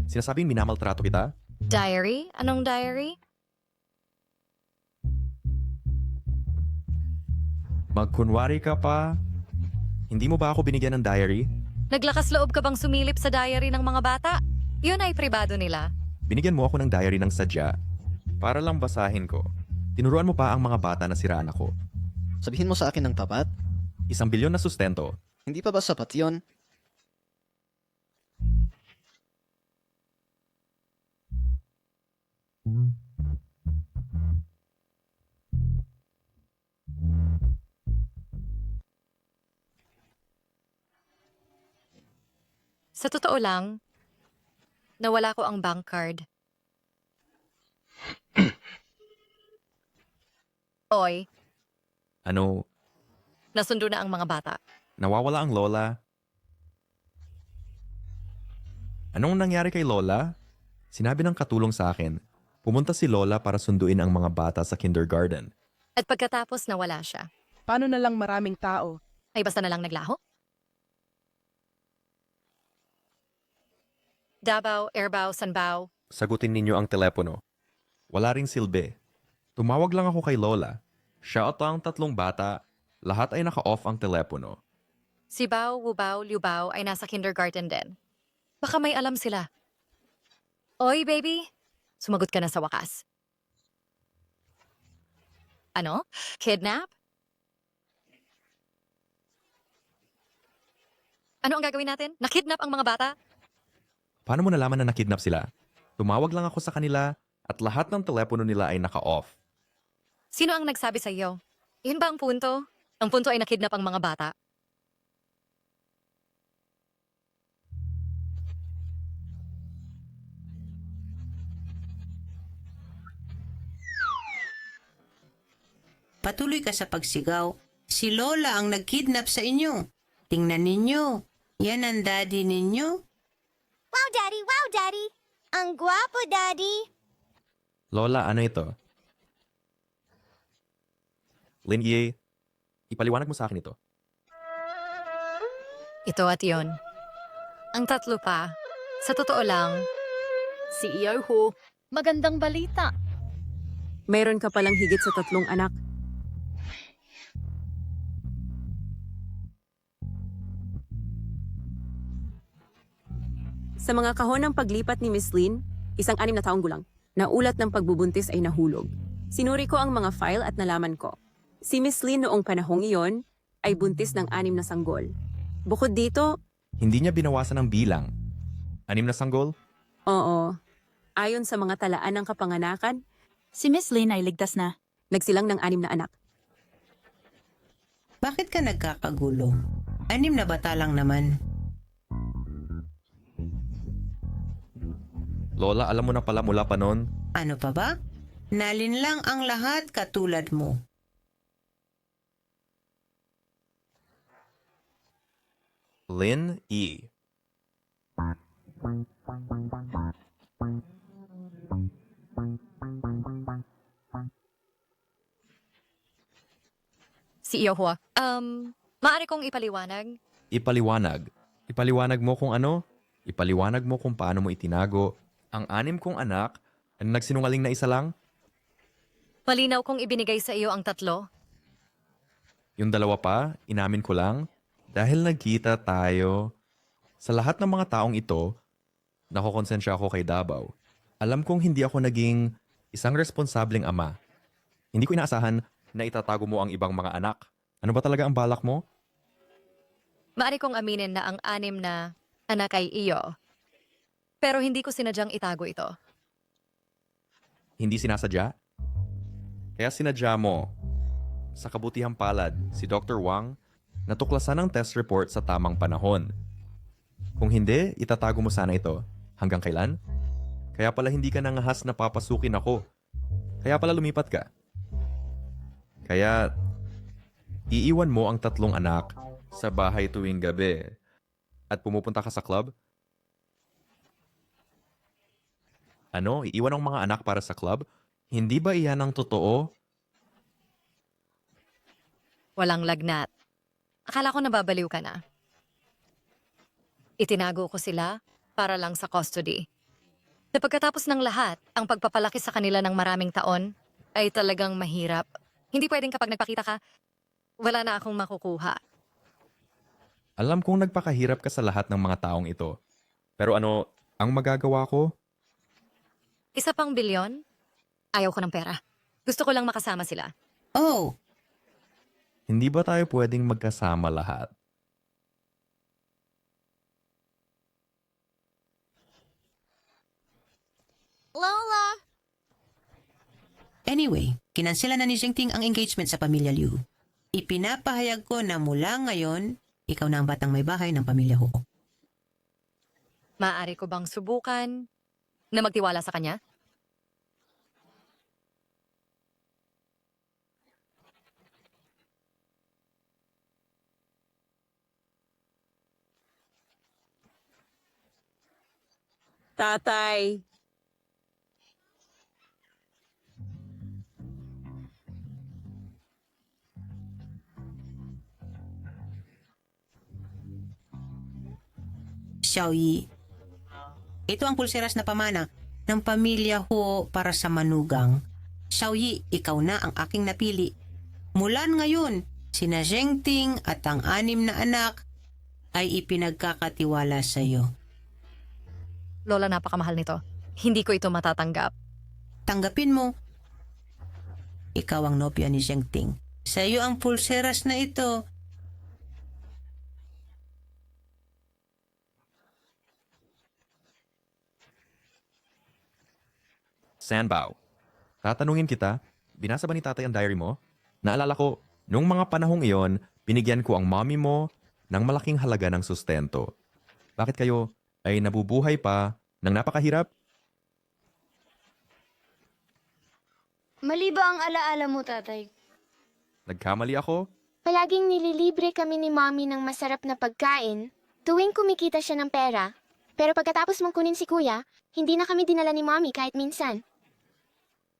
Sinasabing minamaltrato kita? Diary? Anong diary? Magkunwari ka pa. Hindi mo ba ako binigyan ng diary? Naglakas loob ka bang sumilip sa diary ng mga bata? Yun ay pribado nila. Binigyan mo ako ng diary ng sadya. Para lang basahin ko. Tinuruan mo pa ang mga bata na siraan ako. Sabihin mo sa akin ng tapat? 1 bilyon na sustento. Hindi pa ba sapat yun? Sa totoo lang, nawala ko ang bank card. Oy, Ano, nasundo na ang mga bata. nawawala ang lola? Anong nangyari kay lola? Sinabi ng katulong sa akin, pumunta si lola para sunduin ang mga bata sa kindergarten. At pagkatapos nawala siya. Paano na lang maraming tao? Ay basta na lang naglaho? Davao, Erbao, Sanbao. Sagutin ninyo ang telepono. Wala ring silbi. Tumawag lang ako kay lola. Siya at ang 3 bata, lahat ay naka-off ang telepono. Sibao, Wubao, Liubao ay nasa kindergarten din. Baka may alam sila. Oy, baby. Sumagot ka na sa wakas. Ano? Kidnap? Ano ang gagawin natin? Nakidnap ang mga bata? Paano mo nalaman na nakidnap sila? Tumawag lang ako sa kanila at lahat ng telepono nila ay naka-off. Sino ang nagsabi sa iyo? Yun ba ang punto? Ang punto ay nakidnap ang mga bata. Patuloy ka sa pagsigaw. Si Lola ang nagkidnap sa inyo. Tingnan ninyo. Yan ang daddy ninyo. Wow, Daddy! Wow, Daddy! Ang gwapo, Daddy! Lola, ano ito? Linye, ipaliwanag mo sa akin ito. Ito at yon. Ang 3 pa. Sa totoo lang, Si Iyoho, magandang balita. Meron ka palang higit sa 3 anak. Sa mga kahon ng paglipat ni Miss Lynn, 6 na taong gulang, naulat ng pagbubuntis ay nahulog. Sinuri ko ang mga file at nalaman ko. Si Miss Lynn noong panahong iyon ay buntis ng 6 na sanggol. Bukod dito, Hindi niya binawasan ang bilang. 6 na sanggol? oo, ayon sa mga talaan ng kapanganakan, Si Miss Lynn ay ligtas na. nagsilang ng 6 na anak. Bakit ka nagkakagulo? 6 na bata lang naman. Lola, alam mo na pala mula pa noon. Ano pa ba? Nalin lang ang lahat katulad mo. Lynn E. si Iyoho. Maaari kong ipaliwanag? Ipaliwanag. Ipaliwanag mo kung ano? Ipaliwanag mo kung paano mo itinago ang 6 kong anak na nagsinungaling na isa lang? Malinaw kong ibinigay sa iyo ang 3. Yung 2 pa, inamin ko lang, dahil nagkita tayo. Sa lahat ng mga taong ito, nakokonsensya ako kay Davao. Alam kong hindi ako naging isang responsableng ama. Hindi ko inaasahan na itatago mo ang ibang mga anak. Ano ba talaga ang balak mo? Maaari kong aminin na ang 6 na anak ay iyo. Pero hindi ko sinadyang itago ito. Hindi sinasadya? Kaya sinadya mo. Sa kabutihang palad, si Dr. Wang natuklasan ang test report sa tamang panahon. Kung hindi, itatago mo sana ito. Hanggang kailan? Kaya pala hindi ka nangahas na papasukin ako. Kaya pala lumipat ka. Kaya, iiwan mo ang 3 anak sa bahay tuwing gabi at pumupunta ka sa club? Ano, iiwan ang mga anak para sa club? Hindi ba iyan ang totoo? Walang lagnat. Akala ko nababaliw ka na. Itinago ko sila para lang sa custody. Sa pagkatapos ng lahat, ang pagpapalaki sa kanila ng maraming taon ay talagang mahirap. Hindi pwedeng kapag nagpakita ka, wala na akong makukuha. Alam kong nagpakahirap ka sa lahat ng mga taong ito. Pero ano, ang magagawa ko? 1 pang bilyon? Ayaw ko ng pera. Gusto ko lang makasama sila. Oh, Hindi ba tayo pwedeng magkasama lahat? Lola! anyway, kinansela na ni Jingting ang engagement sa pamilya Liu. Ipinapahayag ko na mula ngayon, ikaw na ang batang may bahay ng pamilya Ho. Maaari ko bang subukan na magtiwala sa kanya? Tatay. Xiaoyi, ito ang pulseras na pamana ng pamilya Ho para sa manugang. Xiaoyi, ikaw na ang aking napili. Mula ngayon, sina Zhengting at ang 6 na anak ay ipinagkakatiwala sa iyo. Lola, napakamahal nito. Hindi ko ito matatanggap. Tanggapin mo. Ikaw ang nobya ni Zhengting. Sa iyo ang pulseras na ito. Sanbao, tatanungin kita, binasa ba ni tatay ang diary mo? Naalala ko, nung mga panahong iyon, binigyan ko ang mommy mo ng malaking halaga ng sustento. Bakit kayo ay nabubuhay pa ng napakahirap? Mali ba ang alaala mo, tatay? Nagkamali ako? Palaging nililibre kami ni Mommy ng masarap na pagkain tuwing kumikita siya ng pera. Pero pagkatapos mong kunin si Kuya, hindi na kami dinala ni Mommy kahit minsan.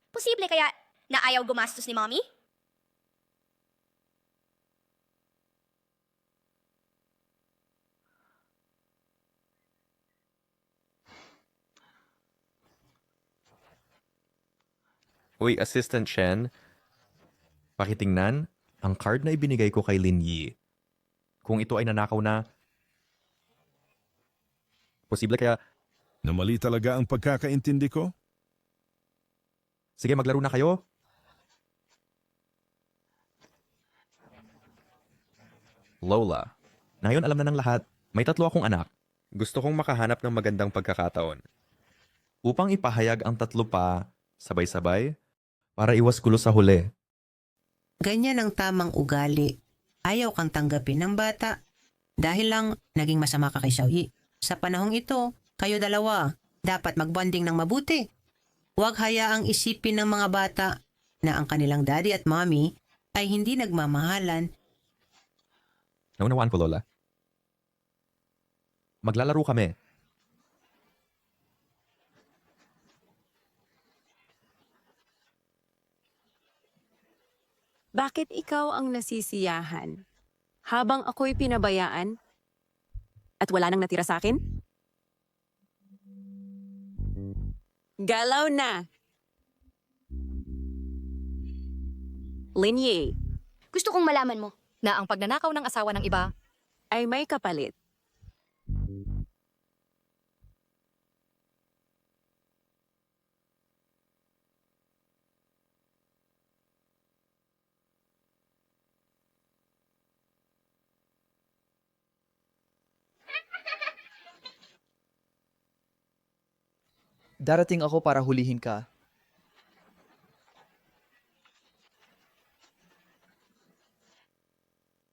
Posible kaya na ayaw gumastos ni Mommy? Uy, Assistant Shen, pakitingnan ang card na ibinigay ko kay Lin Yi. Kung ito ay nanakaw na, posible kaya... Na mali talaga ang pagkakaintindi ko? Sige, maglaro na kayo. Lola, ngayon alam na ng lahat, may 3 akong anak. Gusto kong makahanap ng magandang pagkakataon. Upang ipahayag ang 3 pa, sabay-sabay, para iwas gulo sa huli. Ganyan ang tamang ugali. Ayaw kang tanggapin ng bata. Dahil lang naging masama ka kay Xiaoyi. Sa panahong ito, kayo dalawa, dapat magbonding ng mabuti. Huwag hayaang isipin ng mga bata na ang kanilang daddy at mommy ay hindi nagmamahalan. Naunawaan ko, Lola. Maglalaro kami. Bakit ikaw ang nasisiyahan? Habang ako'y pinabayaan? At wala nang natira sa akin? Galaw na! Linye, Gusto kong malaman mo. Na ang pagnanakaw ng asawa ng iba ay may kapalit. Darating ako para hulihin ka.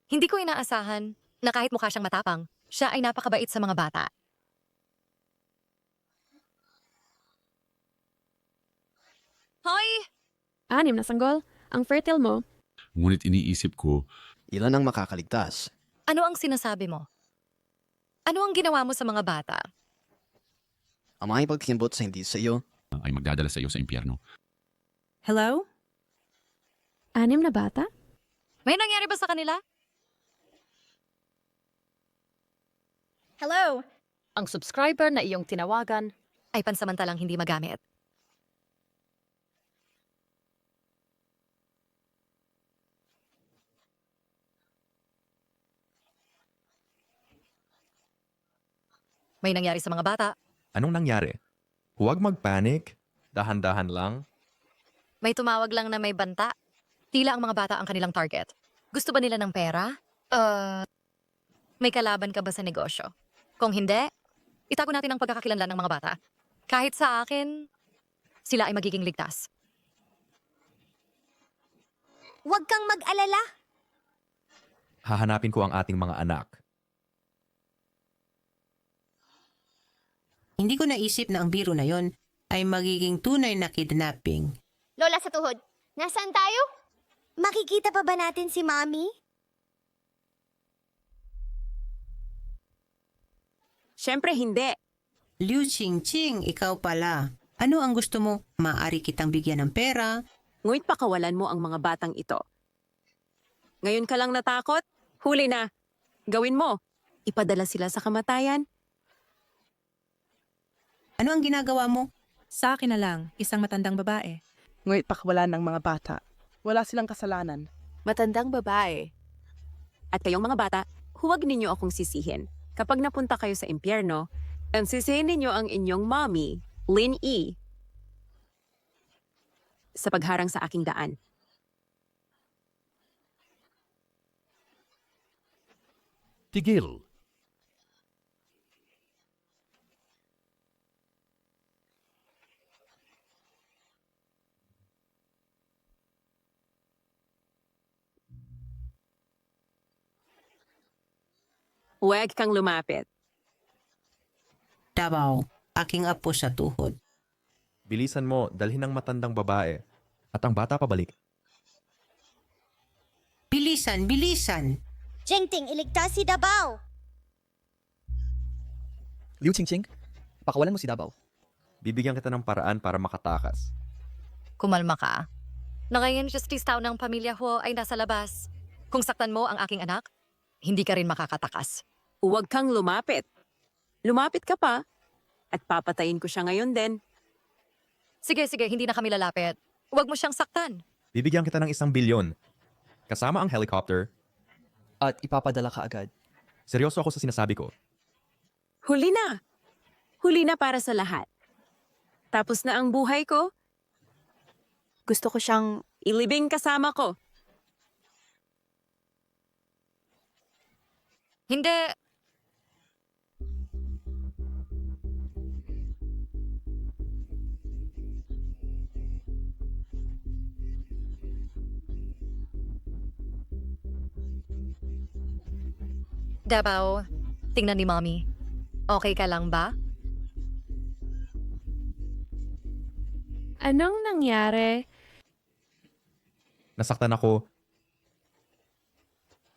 Hindi ko inaasahan na kahit mukha siyang matapang, siya ay napakabait sa mga bata. Hoy! 6 na sanggol. Ang fertile mo. Ngunit iniisip ko, Ilan ang makakaligtas? Ano ang sinasabi mo? Ano ang ginawa mo sa mga bata? Ang mga ipagkimbot sa hindi sa iyo, ay magdadala sa iyo sa impyerno. Hello? 6 na bata? May nangyari ba sa kanila? Hello? Ang subscriber na iyong tinawagan ay pansamantalang hindi magamit. May nangyari sa mga bata. Anong nangyari? Huwag magpanik. Dahan-dahan lang. May tumawag lang na may banta. Tila ang mga bata ang kanilang target. Gusto ba nila ng pera? May kalaban ka ba sa negosyo? Kung hindi, itago natin ang pagkakakilanlan ng mga bata. Kahit sa akin, sila ay magiging ligtas. Huwag kang mag-alala. Hahanapin ko ang ating mga anak. Hindi ko naisip na ang biro na yon ay magiging tunay na kidnapping. Lola sa tuhod, nasaan tayo? Makikita pa ba natin si Mommy? Siyempre hindi. Liu Qingqing, ikaw pala. Ano ang gusto mo? Maaari kitang bigyan ng pera. Ngunit pakawalan mo ang mga batang ito. Ngayon ka lang natakot? Huli na. Gawin mo. Ipadala sila sa kamatayan. Ano ang ginagawa mo? Sa akin na lang, isang matandang babae. Ngunit pakawalan ng mga bata. Wala silang kasalanan. Matandang babae. At kayong mga bata, huwag ninyo akong sisihin. Kapag napunta kayo sa impyerno, ang sisihin ninyo ang inyong mommy, Lin E, sa pagharang sa aking daan. Tigil. Huwag kang lumapit. Davao, aking apo sa tuhod. Bilisan mo, dalhin ang matandang babae. At ang bata pabalik. Bilisan, bilisan! Jengting, iligtas si Davao. Liu Qingqing, pakawalan mo si Davao. Bibigyan kita ng paraan para makatakas. Kumalma ka. Na ngayon, justice tao ng pamilya ko ay nasa labas. Kung saktan mo ang aking anak, hindi ka rin makakatakas. Huwag kang lumapit. Lumapit ka pa, at papatayin ko siya ngayon din. Sige, hindi na kami lalapit. Huwag mo siyang saktan. Bibigyan kita ng 1 bilyon. Kasama ang helicopter. At ipapadala ka agad. Seryoso ako sa sinasabi ko. Huli na. Huli na para sa lahat. Tapos na ang buhay ko. Gusto ko siyang ilibing kasama ko. Hindi. Davao, tingnan ni Mommy. Okay ka lang ba? Anong nangyari? Nasaktan ako.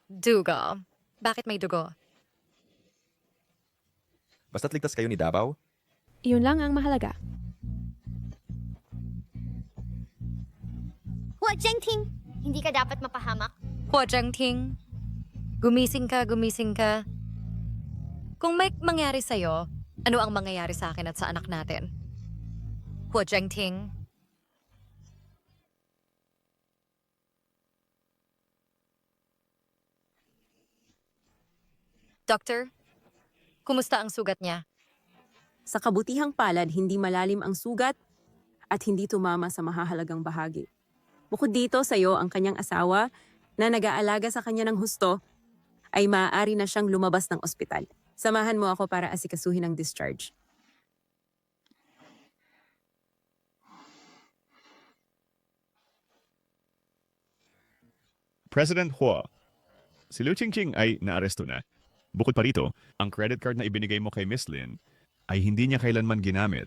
Dugo. Bakit may dugo? Basta't ligtas kayo ni Davao. Iyon lang ang mahalaga. Hua Jengting, hindi ka dapat mapahamak. Hua Jengting, gumising ka. Kung may mangyari sa'yo, ano ang mangyayari sa akin at sa anak natin? Hua Jengting. Doctor, kumusta ang sugat niya? Sa kabutihang palad, hindi malalim ang sugat at hindi tumama sa mahahalagang bahagi. Bukod dito, sa iyo ang kanyang asawa na nag-aalaga sa kanya ng husto ay maaari na siyang lumabas ng ospital. Samahan mo ako para asikasuhin ang discharge. President Hua, si Liu Qingqing ay naaresto na. Bukod pa rito, ang credit card na ibinigay mo kay Miss Lin ay hindi niya kailanman ginamit.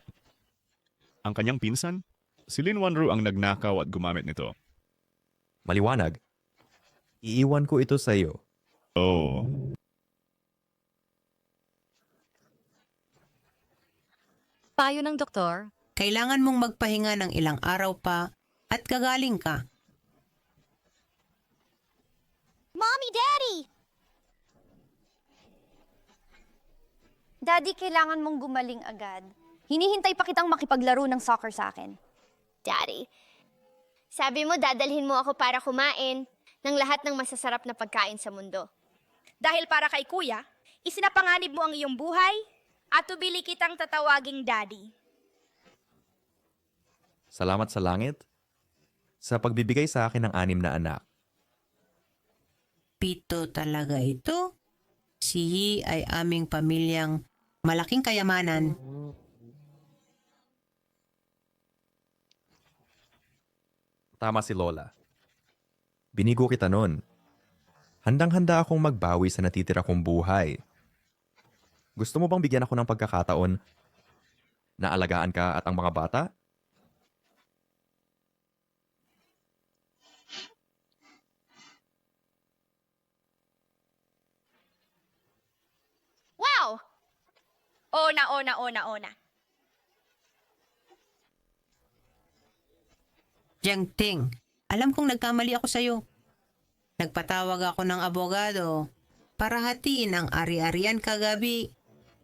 Ang kanyang pinsan, Si Lin Wanru ang nagnakaw at gumamit nito. Maliwanag. Iiwan ko ito sa iyo. Oh. Payo ng doktor, Kailangan mong magpahinga ng ilang araw pa at gagaling ka. Mommy, Daddy! Daddy, kailangan mong gumaling agad. Hinihintay pa kitang makipaglaro ng soccer sa akin. Daddy, sabi mo dadalhin mo ako para kumain ng lahat ng masasarap na pagkain sa mundo. Dahil para kay kuya, isinapanganib mo ang iyong buhay at tubili kitang tatawaging daddy. Salamat sa langit sa pagbibigay sa akin ng 6 na anak. 7 talaga ito. Si Yi ay aming pamilyang malaking kayamanan. Tama si Lola. Binigo kita nun. Handang-handa akong magbawi sa natitira kong buhay. Gusto mo bang bigyan ako ng pagkakataon na alagaan ka at ang mga bata? Wow! Ona. Jiang Ting, alam kong nagkamali ako sa'yo. Nagpatawag ako ng abogado para hatiin ang ari-arian kagabi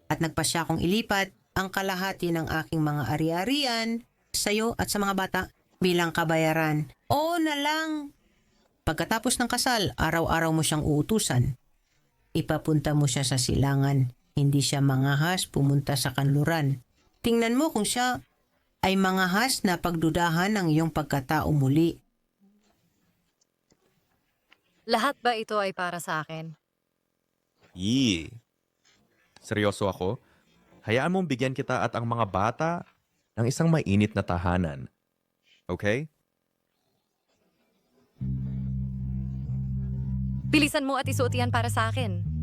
at nagpasya akong ilipat ang kalahati ng aking mga ari-arian sa'yo at sa mga bata bilang kabayaran. Oo na lang. Pagkatapos ng kasal, araw-araw mo siyang uutusan. Ipapunta mo siya sa silangan. Hindi siya mangahas pumunta sa kanluran. Tingnan mo kung siya ay mangahas na pagdudahan ng iyong pagkatao muli. lahat ba ito ay para sa akin? Yee. Seryoso ako? Hayaan mong bigyan kita at ang mga bata ng isang mainit na tahanan. Okay? Bilisan mo at isuot yan para sa akin.